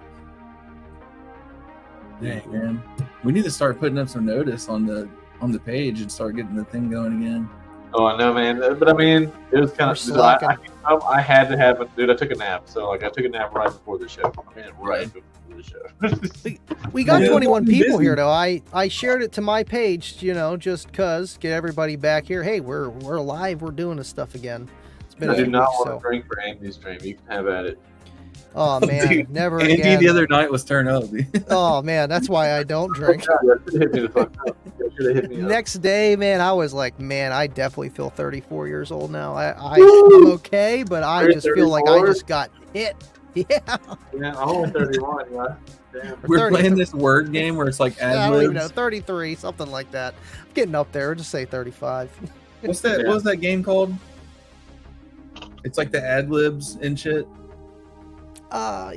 Dang, man. We need to start putting up some notice on the page and start getting the thing going again. Oh, I know, man. But I mean, it was kind of. I had to have it, dude. I took a nap, so like I took a nap right before the show. I mean, right before the show. We got 21 people busy. here though. I shared it to my page, just cause get everybody back here. Hey, we're live. We're doing this stuff again. It's been I a do few not weeks, want to drink for Andy's stream. You can have at it. Oh man, Dude, never Andy again. the other night was turn up. Dude. Oh man, that's why I don't drink. Oh, God, that should have hit me the fuck up. That should have hit me up. Next day, man, I was like, man, I definitely feel 34 years old now. I'm okay, but I You're just feel like I 34? just got hit. Yeah. Yeah, I'm only 31. Yeah. Damn. We're 30. playing this word game where it's like I ad don't even know, libs. 33, something like that. I'm getting up there. Just say 35. What's that? Yeah. What was that game called? It's like the ad libs and shit. Yeah.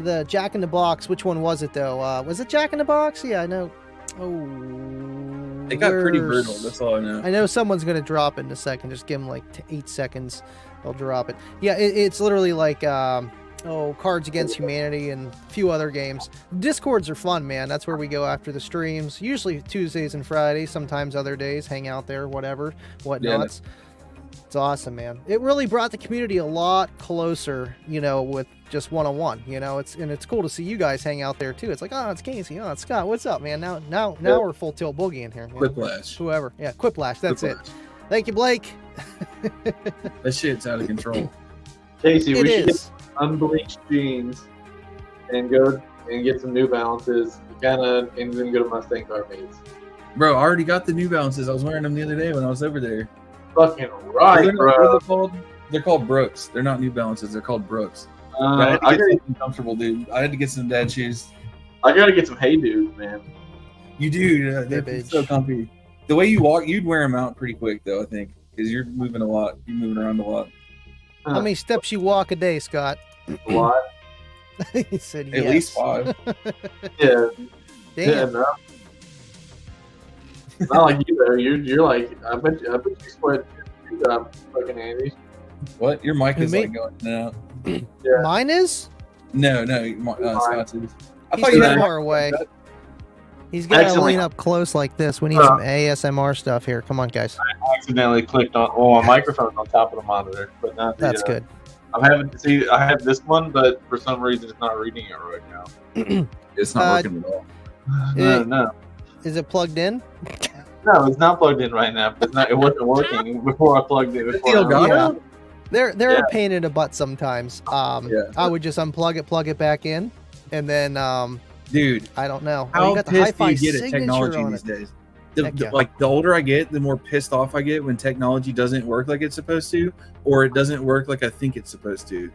The Jack in the Box. Which one was it though? Was it Jack in the Box? Yeah, I know. Oh, It got pretty where's- brutal. That's all I know. I know someone's gonna drop it in a second. Just give them like 8 seconds. They'll drop it. Yeah, it's literally like Cards Against Humanity and a few other games. Discords are fun, man. That's where we go after the streams. Usually Tuesdays and Fridays. Sometimes other days. Hang out there, whatnots. It's awesome, man. It really brought the community a lot closer, with just one-on-one. It's cool to see you guys hang out there too. It's like, oh, it's Casey, oh, it's Scott. What's up, man? Now we're full tilt boogie in here. Quiplash. Whoever, yeah, Quiplash. That's it. Quiplash. Thank you, Blake. That shit's out of control. Casey, It we should get is. unbleached jeans and go and get some New Balances, and then go to Mustang Car Meets. Bro, I already got the New Balances. I was wearing them the other day when I was over there. Fucking right, What are bro. they called? They're called Brooks. They're not New Balances. They're called Brooks. But I had to I get gotta, something comfortable, dude. I had to get some dad shoes. I gotta get some Hey Dudes, man. You do. They're bitch. so comfy. The way you walk, you'd wear them out pretty quick, though, I think. Because you're moving a lot. You're moving around a lot. How many steps you walk a day, Scott? A lot. He said At yes. least 5. Yeah. Yeah, Damn. no. Not like you though. You're like I bet you split fucking Andy. What? Your mic Who, is me? like going out. Yeah. Mine is? No, Scott's is. I He's thought you too had far away. He's got to Accidentally- lean up close like this. We need some ASMR stuff here. Come on, guys. I accidentally clicked on my microphone's on top of the monitor, but not the, That's good. I have this one, but for some reason it's not reading it right now. It's not working at all. No. Is it plugged in? No, it's not plugged in right now. It wasn't working before I plugged it. Yeah. They're Yeah. a pain in the butt sometimes. Yeah. I would just unplug it, plug it back in, and then Dude, I don't know. how you got the pissed do hi-fi you get at signature technology on these it. days? Heck yeah. Like, the older I get, the more pissed off I get when technology doesn't work like it's supposed to, or it doesn't work like I think it's supposed to.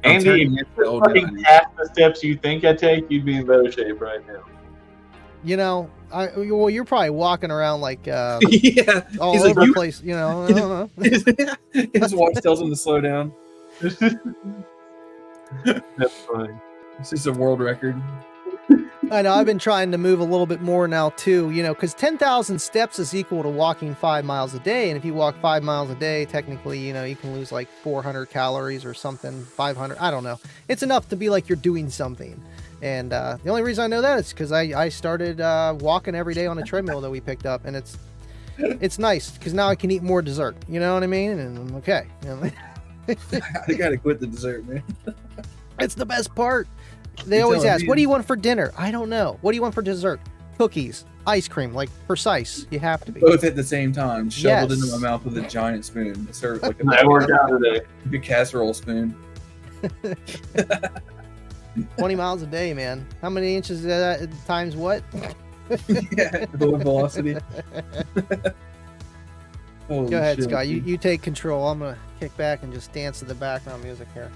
I'm Andy, turning if into the you old guy. fucking half the steps you think I take, you'd be in better shape right now. You're probably walking around like Yeah. all He's over like, the "You-" place. I don't know. His watch tells him to slow down. That's funny. This is a world record. I know. I've been trying to move a little bit more now too. Because 10,000 steps is equal to walking 5 miles a day, and if you walk 5 miles a day, technically, you can lose like 400 calories or something, 500. I don't know. It's enough to be like you're doing something. And the only reason I know that is because I started walking every day on a treadmill that we picked up, and it's nice because now I can eat more dessert. You know what I mean? And I'm okay. I gotta quit the dessert, man. It's the best part. They always ask, what do you want for dinner? I don't know. What do you want for dessert? Cookies, ice cream, like precise. You have to be. Both at the same time, shoveled into my mouth with a giant spoon. Served like I worked out today. A casserole spoon. 20 miles a day, man. How many inches is that times what? Yeah, the velocity. Go ahead, Scott. You take control. I'm going to kick back and just dance to the background music here.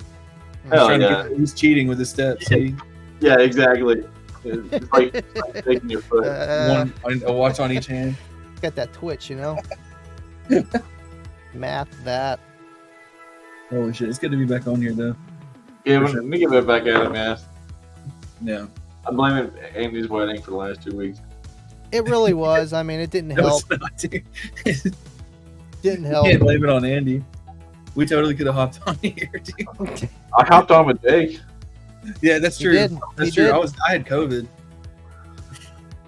Hell yeah. He's cheating with his steps. See? Yeah, exactly. It's like taking your foot. A watch on each hand. Got that twitch, you know? Math that. Holy shit. It's good to be back on here, though. Yeah, let me get it back at it, man. Yeah. I'm blaming Andy's wedding for the last 2 weeks. It really was. I mean, it didn't help. Didn't help. You can't blame it on Andy. We totally could have hopped on here, dude. I hopped on with Jake. Yeah, that's true. That's true. I had COVID.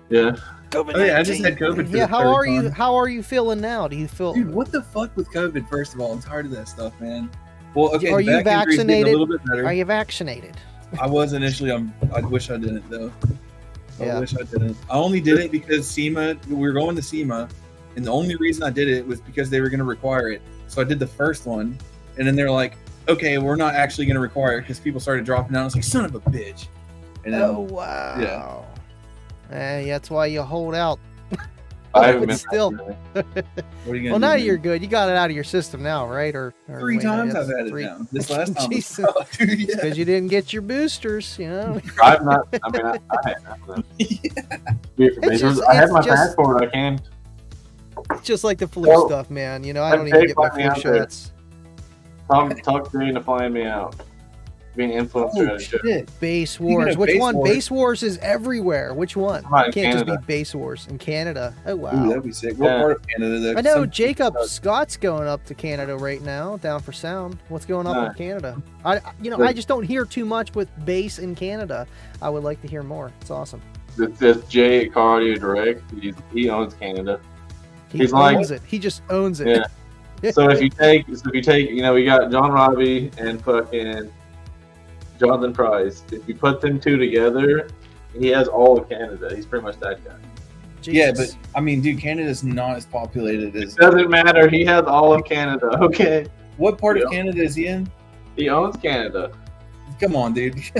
Yeah. COVID-19. Oh yeah, I just had COVID. Yeah, how are you? How are you feeling now? Do you feel? Dude, what the fuck with COVID? First of all, I'm tired of that stuff, man. Well, okay. Are you vaccinated? A little bit better. Are you vaccinated? I was initially. I wish I didn't though. Yeah. I wish I didn't. I only did it because SEMA. We were going to SEMA, and the only reason I did it was because they were going to require it. So I did the first one, and then they're like, "Okay, we're not actually going to require it," because people started dropping out. I was like, "Son of a bitch!" And then, oh wow. Yeah. That's why you hold out. I haven't But been still. vaccinated. What are you Well, gonna now do, you're man? good. You got it out of your system now, right? Or 3 wait, times yes, I've had it now. This last time. Jesus. Dude, yeah. Because you didn't get your boosters, you know. I've not. I mean, I had. It's just- I had my it's just- passport. I can't. It's just like the flu Well, stuff, man. You know, I I'd don't even take get my my flu out there. shots. Talk Jay into flying me out. Being an influencer at Oh a show. shit! Base Speaking Wars. of Which Base one? Wars- Base Wars is everywhere. Which one? Come on, It can't just Canada. be Base Wars in Canada. Oh Ooh, wow. that'd be sick. What Yeah. part of Canada? Though? I know Some- Jacob Scott's going up to Canada right now, down for sound. What's going on in Nice. Canada? I just don't hear too much with bass in Canada. I would like to hear more. It's awesome. This Jay at Car Audio Direct. He owns Canada. He He's like- owns it. He just owns it. Yeah. So if you take, we got John Robbie and fucking Jonathan Price. If you put them two together, he has all of Canada. He's pretty much that guy. Yeah, Jesus. but I mean, dude, Canada's not as populated as. It doesn't matter. He has all of Canada. Okay. What part Yeah. of Canada is he in? He owns Canada. Come on, dude. he's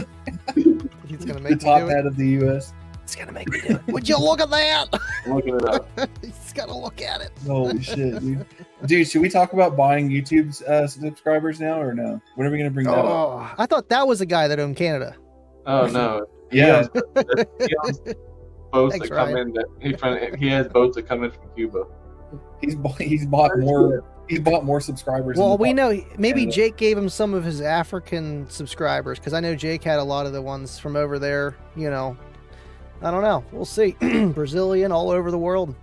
gonna The make me top do it. hat of the U.S. He's gonna make me do it. Would you look at that? I'm looking it up. He's gotta look at it. Holy shit, dude. Dude, should we talk about buying YouTube's subscribers now or no? When are we gonna bring that up? Oh, I thought that was the guy that owned Canada. Oh no. Yeah. He owns boats Thanks, that come Ryan. in. He has boats that come in from Cuba. He's bought more subscribers. Well, than the we pop- know maybe Canada. Jake gave him some of his African subscribers because I know Jake had a lot of the ones from over there. You know, I don't know. We'll see. Brazilian all over the world.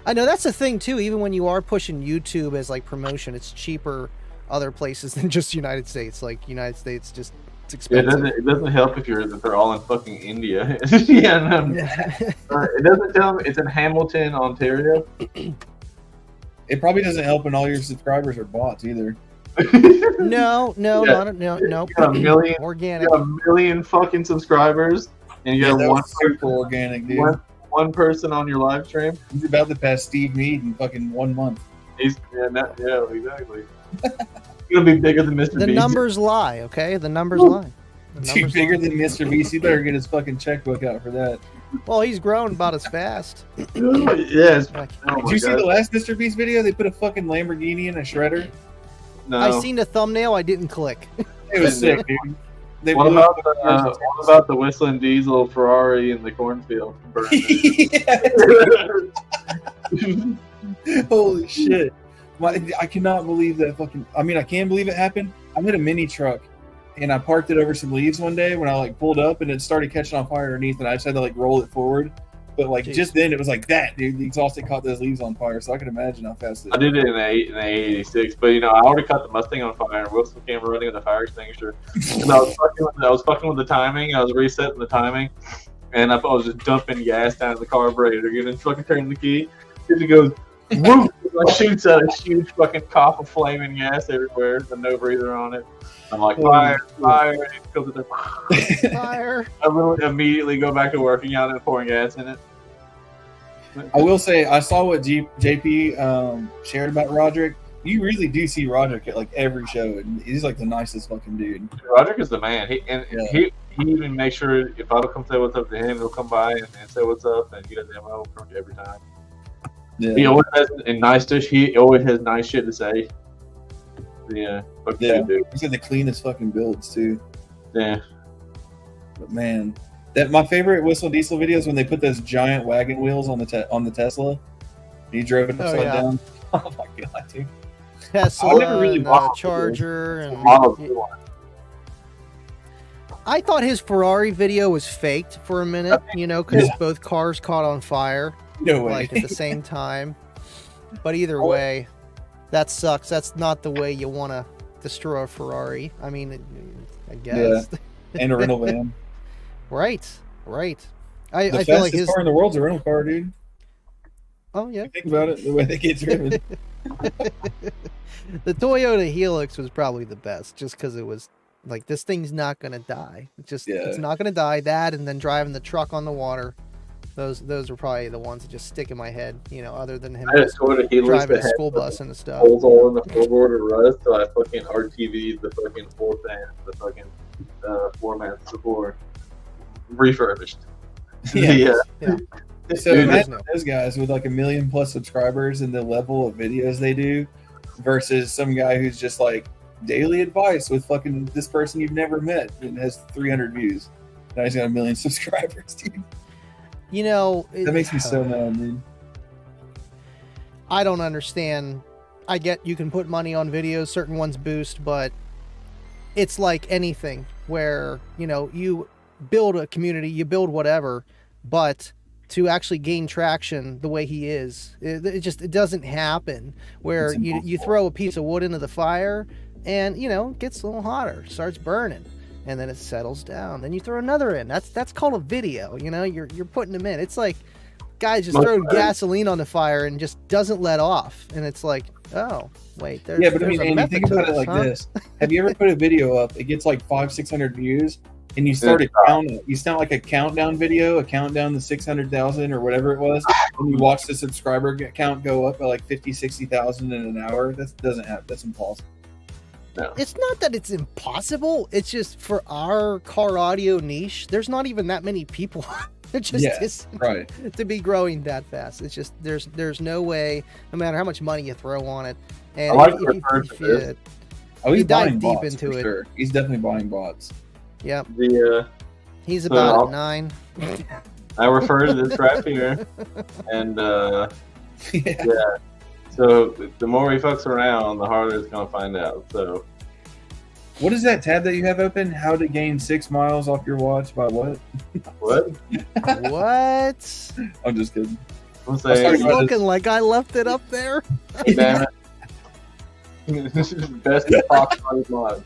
I know that's the thing too. Even when you are pushing YouTube as like promotion, it's cheaper other places than just United States. Like United States, just it's Yeah, expensive. it doesn't help if they're all in fucking India. Yeah, no. It doesn't tell me it's in Hamilton, Ontario. It probably doesn't help when all your subscribers are bots either. no, Yeah. no. You got a million, Organic. you got a million fucking subscribers, and you Yeah, got that one was super organic, dude. one person on your live stream. He's about to pass Steve Mead in fucking 1 month. Yeah, exactly. It's gonna be bigger than Mr. The Beast. numbers lie, okay? The numbers lie. The Dude, numbers bigger lie. than Mr. Beast. He better get his fucking checkbook out for that. Well, he's grown about as fast. Yes. Like, Oh Did my you see God. the last Mr. Beast video? They put a fucking Lamborghini in a shredder. No. I seen the thumbnail. I didn't click. It was sick, dude. They What blew about up the what about the whistling diesel Ferrari in the cornfield? Holy shit. I cannot believe that fucking. I mean, I can believe it happened. I had a mini truck and I parked it over some leaves one day when I like pulled up and it started catching on fire underneath and I just had to like roll it forward. But like Jeez. just then it was like that, dude. The exhaust had caught those leaves on fire, so I can imagine how fast it. I did it in an 86, but I already caught the Mustang on fire and Wilson came running with a fire extinguisher. And I was fucking with the timing. I was resetting the timing, and I was just dumping gas down in the carburetor. And then fucking turning the key. It goes, whoop! like shoots out a huge fucking cough of flaming gas everywhere, the no breather on it. I'm like, fire, and it goes with the Fire. I will immediately go back to working out and pouring gas in it. I will say, I saw what JP shared about Roderick. You really do see Roderick at like every show, and he's like the nicest fucking dude. Roderick is the man. He even makes sure if I don't come say what's up to him, he'll come by and say what's up, and he does demo every time. Yeah. He always has He always has nice shit to say. Yeah, yeah. He's got the cleanest fucking builds too. Yeah. But man, my favorite Whistle Diesel video is when they put those giant wagon wheels on the Tesla. He drove it upside down. Oh my god, dude! Tesla, and Charger, and I thought his Ferrari video was faked for a minute, because both cars caught on fire, no way, like at the same time. But either way, that sucks. That's not the way you want to destroy a Ferrari. I mean, I guess. Yeah. And a rental van. Right. I feel like his car in the world's a rental car, dude. Oh yeah. Think about it, the way they get driven. The Toyota Helix was probably the best, just because it was like, this thing's not gonna die. It's not gonna die. That, and then driving the truck on the water. Those are probably the ones that just stick in my head. Other than him driving a school bus and stuff. Holes all in the floorboard of rust, so I fucking RTV'd the fucking floor fan, the fucking floor mats before refurbished. Yeah. So imagine those guys with like 1 million plus subscribers and the level of videos they do versus some guy who's just like daily advice with fucking this person you've never met and has 300 views. Now he's got 1 million subscribers, dude. That makes me so mad, dude. I don't understand. I get you can put money on videos, certain ones boost, but it's like anything where, you build a community, you build whatever, but to actually gain traction the way he is, it doesn't happen where you throw a piece of wood into the fire and, it gets a little hotter, starts burning, and then it settles down. Then you throw another in. That's called a video. You're putting them in. It's like guys just throwing gasoline on the fire and just doesn't let off. And it's like, oh, wait. But I mean, Andy, think about it like this. Have you ever put a video up, it gets like 500-600 views, and you start a count. You sound like a countdown video, a countdown to 600,000 or whatever it was, and you watch the subscriber count go up by like 50-60,000 in an hour. That doesn't happen. That's impossible. No. It's not that it's impossible. It's just for our car audio niche, there's not even that many people. It just isn't to be growing that fast. It's just there's no way, no matter how much money you throw on it. And if you dive deep into it, sure. He's definitely buying bots. Yep. He's So about at 9. I refer to this right here, and yeah. So the more we fucks around, the harder it's gonna find out. So, what is that tab that you have open? How to gain 6 miles off your watch by what? What? What? I'm just kidding. I'm saying, it's looking like I left it up there. Damn it! This is the best Fox mod.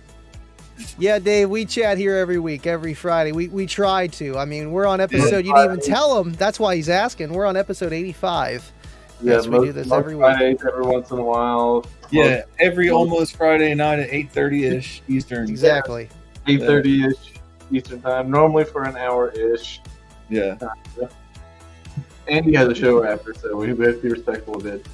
Yeah, Dave, we chat here every week, every Friday. We try to. I mean, we're on episode. You didn't even tell him. That's why he's asking. We're on episode 85. Yeah, yes, we do this every week. Fridays, every once in a while. Yeah, every almost Friday night at 8:30ish Eastern. Exactly. 8:30ish Eastern time, normally for an hour-ish. Yeah. Andy has a show after, so we have to be respectful of it.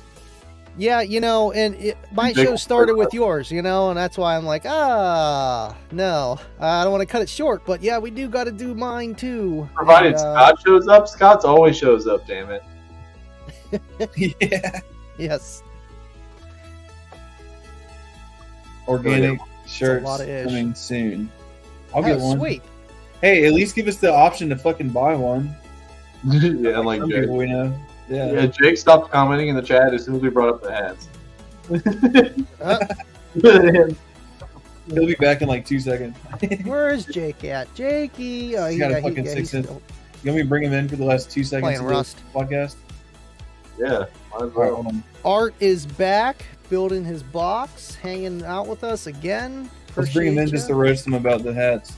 Yeah, and my show started with yours, and that's why I'm like, no, I don't want to cut it short, but yeah, we do got to do mine too. Provided Scott shows up, Scott's always shows up, damn it. Yeah. Yes. Organic shirts coming soon. I'll get one. Sweet. Hey, at least give us the option to fucking buy one. Yeah, like some Jake. people we know. Yeah, Jake stopped commenting in the chat as soon as we brought up the hats. He'll be back in like 2 seconds. Where is Jake at? Jakey. Oh, he's got a fucking 6 inch. You want me to bring him in for the last 2 seconds playing of Rust the podcast? Yeah. Right, Art is back, building his box, hanging out with us again. Let's bring him in just to roast him about the hats.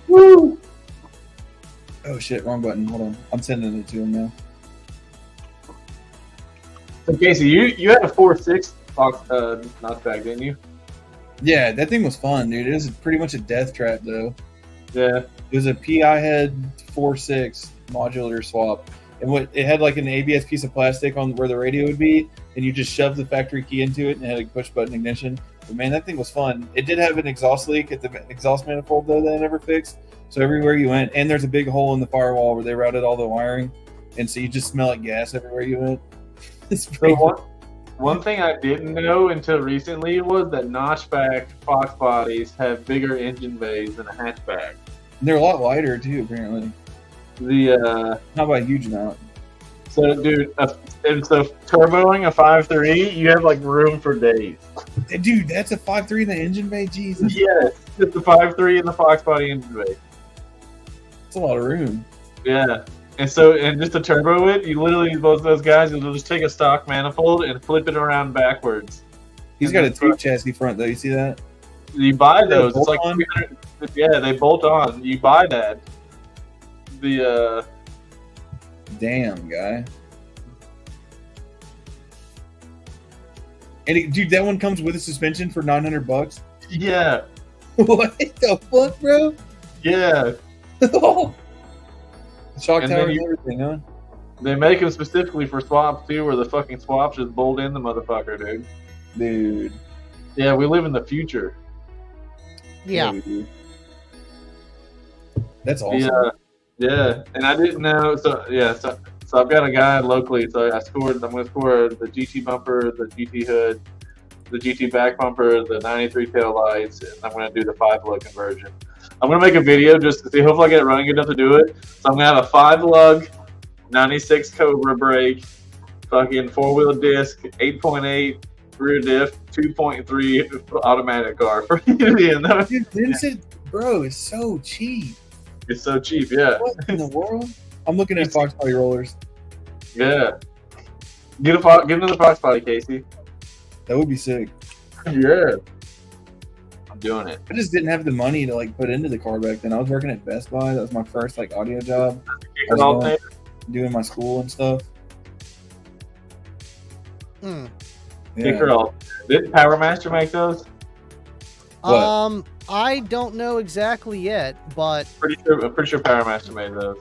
Woo! Oh shit, wrong button. Hold on. I'm sending it to him now. So Casey, you had a 4.6 Fox notchback, didn't you? Yeah, that thing was fun, dude. It was pretty much a death trap, though. Yeah. It was a PI head 4.6 modular swap. And what it had like an ABS piece of plastic on where the radio would be, and you just shoved the factory key into it and it had a push button ignition. But man, that thing was fun. It did have an exhaust leak at the exhaust manifold though that I never fixed. So everywhere you went, and there's a big hole in the firewall where they routed all the wiring, and so you just smell like gas everywhere you went. It's pretty One thing I didn't know until recently was that notchback Fox bodies have bigger engine bays than a hatchback. And they're a lot lighter too, apparently. Not by a huge amount. So, dude, and so turboing a 5.3, you have like room for days. Dude, that's a 5.3 in the engine bay? Jesus. Yes, it's the 5.3 in the Fox body engine bay. That's a lot of room. Yeah. And just to turbo it, you literally, both of those guys, you'll just take a stock manifold and flip it around backwards. He's got a tube chassis front, though. You see that? You buy those. It's like on? Yeah, they bolt on. You buy that. Damn, guy. And dude, that one comes with a suspension for $900. Yeah. What the fuck, bro? Yeah. Shock And tower then and everything, huh? They make them specifically for swaps too, where the fucking swaps just bolt in the motherfucker, dude. Dude. Yeah, we live in the future. Yeah. Dude. That's awesome. Yeah. Yeah. And I didn't know. So I've got a guy locally. So I'm going to score the GT bumper, the GT hood, the GT back bumper, the 93 tail lights, and I'm going to do the 5-lug conversion. I'm going to make a video just to see. Hopefully I get it running enough to do it. So I'm going to have a 5-lug, 96 Cobra brake, fucking 4-wheel disc, 8.8 rear diff, 2.3 automatic car for Unity. Dude, Vincent, bro, it's so cheap. It's so cheap, yeah. What in the world? I'm looking at Fox Body rollers. Yeah. Get another Fox body, Casey. That would be sick. Yeah. I'm doing it. I just didn't have the money to like put into the car back then. I was working at Best Buy. That was my first like audio job. I was doing my school and stuff. Hmm. Kicker off. Did Power Master make those? What? I don't know exactly yet, but I'm pretty sure Power Master made those.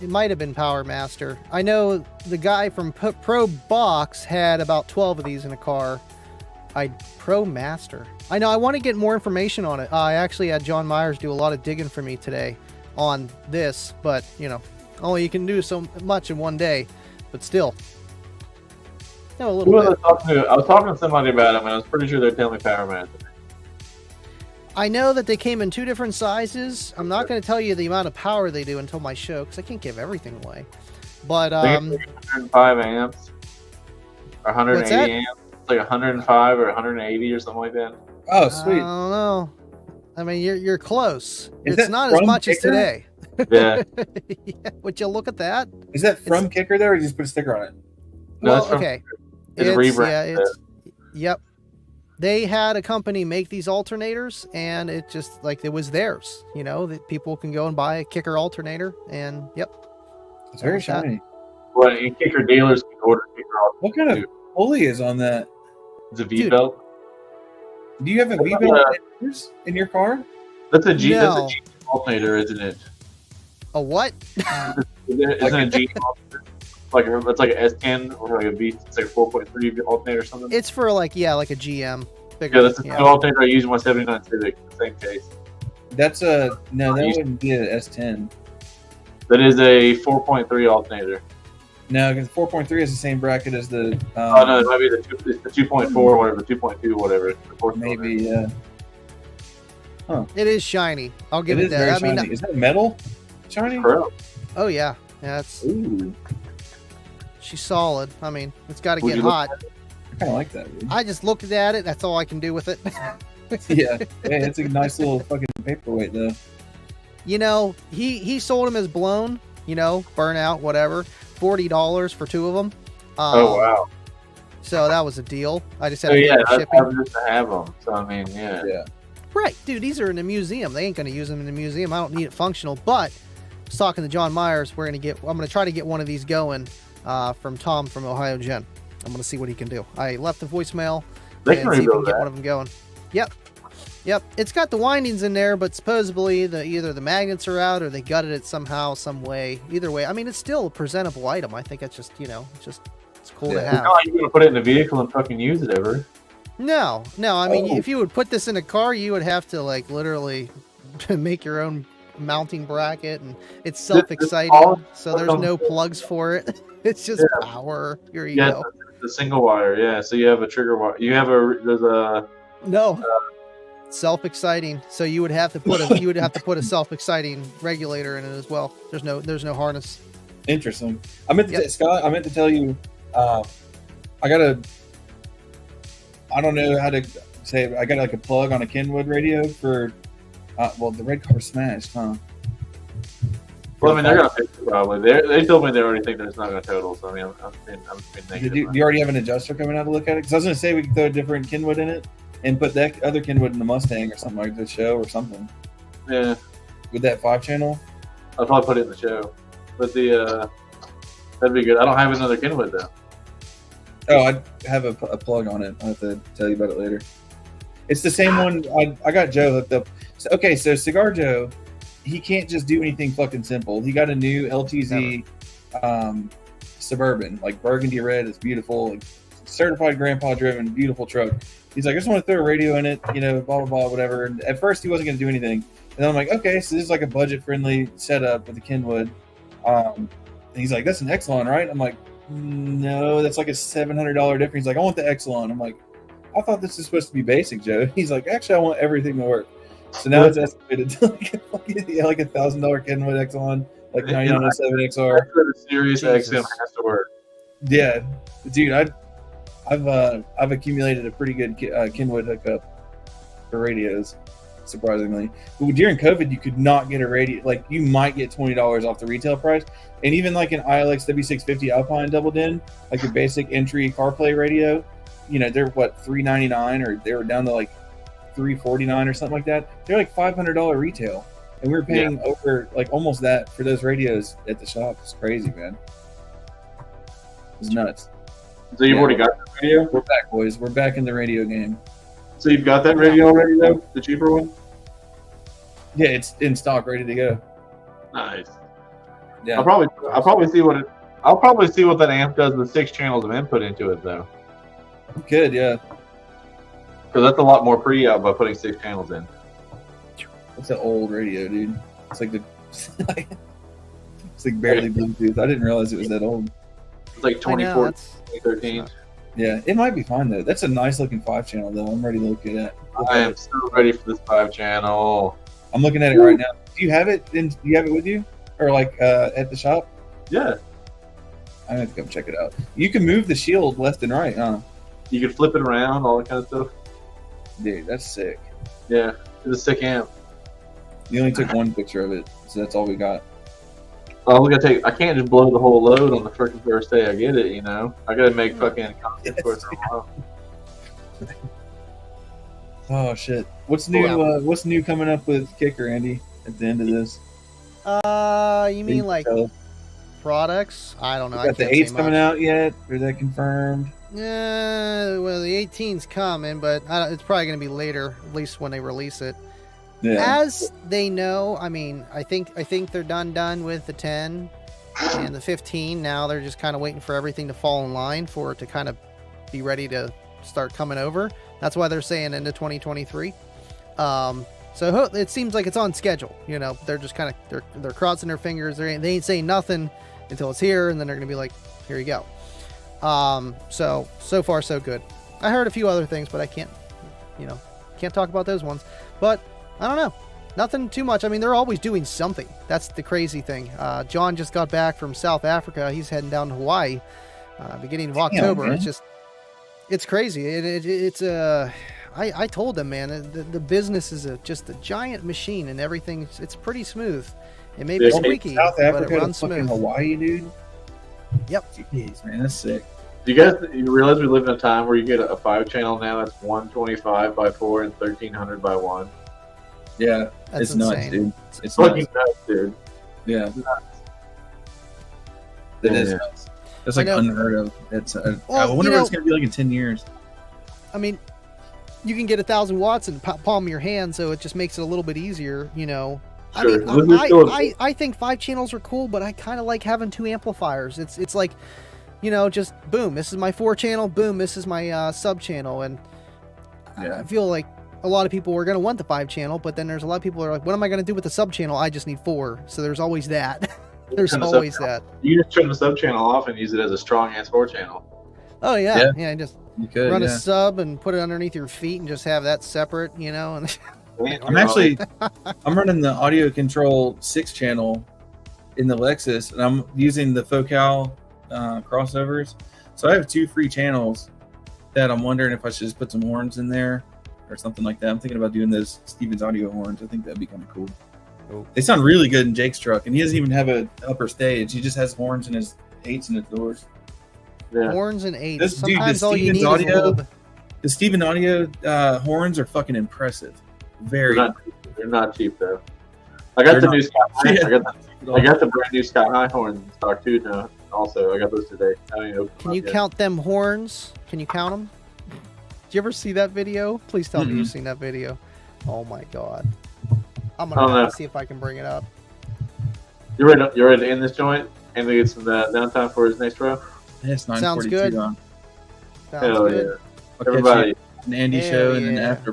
it might have been Power Master. I know the guy from Pro Box had about 12 of these in a car. Pro Master. I know. I want to get more information on it. I actually had John Myers do a lot of digging for me today on this, but you know, only you can do so much in one day. But still, no, a little bit. I was talking to somebody about them, and I was pretty sure they're telling me Power Master. I know that they came in 2 different sizes. I'm not going to tell you the amount of power they do until my show, because I can't give everything away. But 105 amps, or 180 amps, like 105 or 180 or something like that. Oh, sweet. I don't know. I mean, you're close. Is It's that not as from much as Kicker? today. Yeah. Yeah, would you look at that? Is that from Kicker there, or did you just put a sticker on it? No, Well, it's from- okay. It's rebranded. Yep. They had a company make these alternators, and it just like it was theirs. You know, that people can go and buy a Kicker alternator, and yep. It's very shiny. Well, and Kicker dealers can order Kicker alternators. What kind of pulley is on that? It's a V-belt. Do you have a V-belt in your car? That's a G. No. That's a G alternator, isn't it? A what? Isn't a G alternator? It's like an S10 or like a V. It's like a 4.3 alternator or something. It's for like a GM. Bigger, Yeah, that's the alternator I use in my 79 Civic. The same case. That's a no. That wouldn't be an S10. That is a 4.3 alternator. No, because 4.3 is the same bracket as the. Oh no, it might be the 2.4 or whatever, the 2.2 or whatever. Maybe, yeah. It is shiny. I'll give It it is very that. I mean, shiny. Is that metal? Shiny? Correct. oh yeah, that's Ooh, she's solid. I mean, it's got to Would get you look hot. I kind of like that. Dude. I just looked at it. That's all I can do with it. Yeah, it's a nice little fucking paperweight though. You know, he sold them as blown. You know, burnout, whatever. $40 for 2 of them. Oh wow. So that was a deal. I just had So to pay yeah, for that's shipping. just to have them. So I mean, yeah. Yeah. Right, dude. These are in a museum. They ain't gonna use them in the museum. I don't need it functional. But I was talking to John Myers. I'm gonna try to get one of these going from Tom from Ohio Gen. I'm gonna see what he can do. I left a voicemail They and can see if we can rebuild get that. one of them going. Yep. It's got the windings in there, but supposedly either the magnets are out or they gutted it somehow, some way. Either way, I mean, it's still a presentable item. I think it's just, it's cool to have. No, you're gonna put it in a vehicle and fucking use it ever. No. I mean, Oh. if you would put this in a car, you would have to like literally make your own mounting bracket, and it's self-exciting, so there's no plugs for it. It's just power. Here you go. The single wire. Yeah, so you have a trigger wire. There's a No. Self-exciting, so you would have to put a self-exciting regulator in it as well. There's no harness. Interesting. I meant to Scott. I meant to tell you. I don't know how to say it. I got like a plug on a Kenwood radio for. The red car smashed, huh? Well, I mean, they're gonna fix it probably. They told me they already think that it's not gonna total. So I mean, I'm being negative. Do you already have an adjuster coming out to look at it? Because I was gonna say we could throw a different Kenwood in it and put that other Kenwood in the Mustang or something like the show or something. Yeah. With that 5-channel. I'll probably put it in the show, but that'd be good. I don't have another Kenwood though. Oh, I have a plug on it. I'll have to tell you about it later. It's the same one. I got Joe hooked up. So Cigar Joe, he can't just do anything fucking simple. He got a new LTZ Suburban, like burgundy red. It's beautiful, like certified grandpa driven, beautiful truck. He's like, I just want to throw a radio in it, blah, blah, blah, whatever. And at first he wasn't going to do anything. And then I'm like, okay, so this is like a budget friendly setup with the Kenwood. And he's like, that's an Exelon, right? I'm like, no, that's like a $700 difference. He's like, I want the Exelon. I'm like, I thought this is supposed to be basic, Joe. He's like, actually, I want everything to work. So now it's estimated to like a $1,000 Kenwood Exelon, like 9907 XR. The Sirius XM has to work. Yeah, dude, I've accumulated a pretty good Kenwood hookup for radios, surprisingly. But during COVID, you could not get a radio. Like, you might get $20 off the retail price, and even like an ILX W650 Alpine double din, like a basic entry CarPlay radio. They're what, $399, or they were down to like $349 or something like that. They're like $500 retail, and we were paying over like almost that for those radios at the shop. It's crazy, man. It's nuts. So you've already got the radio? We're back, boys. We're back in the radio game. So you've got that radio already, though? The cheaper one? Yeah, it's in stock, ready to go. Nice. Yeah. I'll probably see what that amp does with 6 channels of input into it, though. Good, yeah. Because that's a lot more pre-out by putting 6 channels in. It's an old radio, dude. It's like it's like barely Bluetooth. I didn't realize it was that old. It's like 2014, 2013. Yeah, it might be fine though. That's a nice looking 5-channel though. I'm ready to look at it. I am so ready for this 5-channel. I'm looking at it right now. Do you have it? Do you have it with you, or like at the shop? Yeah. I have to come check it out. You can move the shield left and right, huh? You can flip it around, all that kind of stuff. Dude, that's sick. Yeah, it's a sick amp. You only took one picture of it, so that's all we got. Well, I can't just blow the whole load on the freaking first day I get it, I gotta make fucking content for it for a while. Oh shit! What's new? What's new coming up with Kicker, Andy? At the end of this? You mean like products? I don't know. Got the 8's coming out yet? Is that confirmed? Well, the 18's coming, but it's probably going to be later, at least when they release it. Yeah. As they know, I mean, I think they're done with the 10 and the 15. Now they're just kind of waiting for everything to fall in line for it to kind of be ready to start coming over. That's why they're saying into 2023. So it seems like it's on schedule. They're just kind of they're crossing their fingers. They ain't saying nothing until it's here, and then they're gonna be like, here you go. So far so good. I heard a few other things, but I can't talk about those ones. But I don't know, nothing too much. I mean, they're always doing something. That's the crazy thing. John just got back from South Africa. He's heading down to Hawaii, beginning of October. Man. It's crazy. I told them, man, the business is just a giant machine, and everything. It's pretty smooth. It may be squeaky, South Africa but it runs to fucking smooth. Hawaii, dude. Yep. Jeez, man, that's sick. You realize we live in a time where you get a 5-channel now that's 125 by 4 and 1300 by 1. Yeah, That's it's nuts, insane. dude. It's Fucking nuts. nuts, dude. Yeah, Nuts. it is Yeah. nuts. That's like unheard of. It's I wonder what it's gonna be like in 10 years. I mean, you can get 1,000 watts in the palm of your hand, so it just makes it a little bit easier, you know. Sure. I mean, I think 5 channels are cool, but I kind of like having 2 amplifiers. It's like, you know, just boom, this is my 4 channel, boom, this is my sub channel, and I feel like a lot of people are going to want the 5 channel, but then there's a lot of people who are like, what am I going to do with the sub channel? I just need 4. So there's always that. There's always that. You just turn the sub channel off and use it as a strong ass 4 channel. Oh yeah. Just you could run a sub and put it underneath your feet and just have that separate, you know. And I'm running the audio control 6 channel in the Lexus, and I'm using the Focal crossovers. So I have 2 free channels that I'm wondering if I should just put some horns in there or something like that. I'm thinking about doing those Stevens audio horns. I think that'd be kind of cool. Oh. They sound really good in Jake's truck, and he doesn't even have an upper stage. He just has horns in his 8s and his doors. Yeah. Horns and 8s. Sometimes all you need is a little bit. The Stevens audio horns are fucking impressive. They're not cheap though. I got the new Sky High. I got the brand new Sky High horns in stock too now. Also, I got those today. Can you count them horns? Can you count them? Did you ever see that video? Please tell me you've seen that video. Oh my god. I'm gonna see if I can bring it up. You're ready to end this joint and we get some downtime for his next row? Yes, 9:42 Sounds good. on. Sounds good. Yeah. Everybody. An Andy show and then after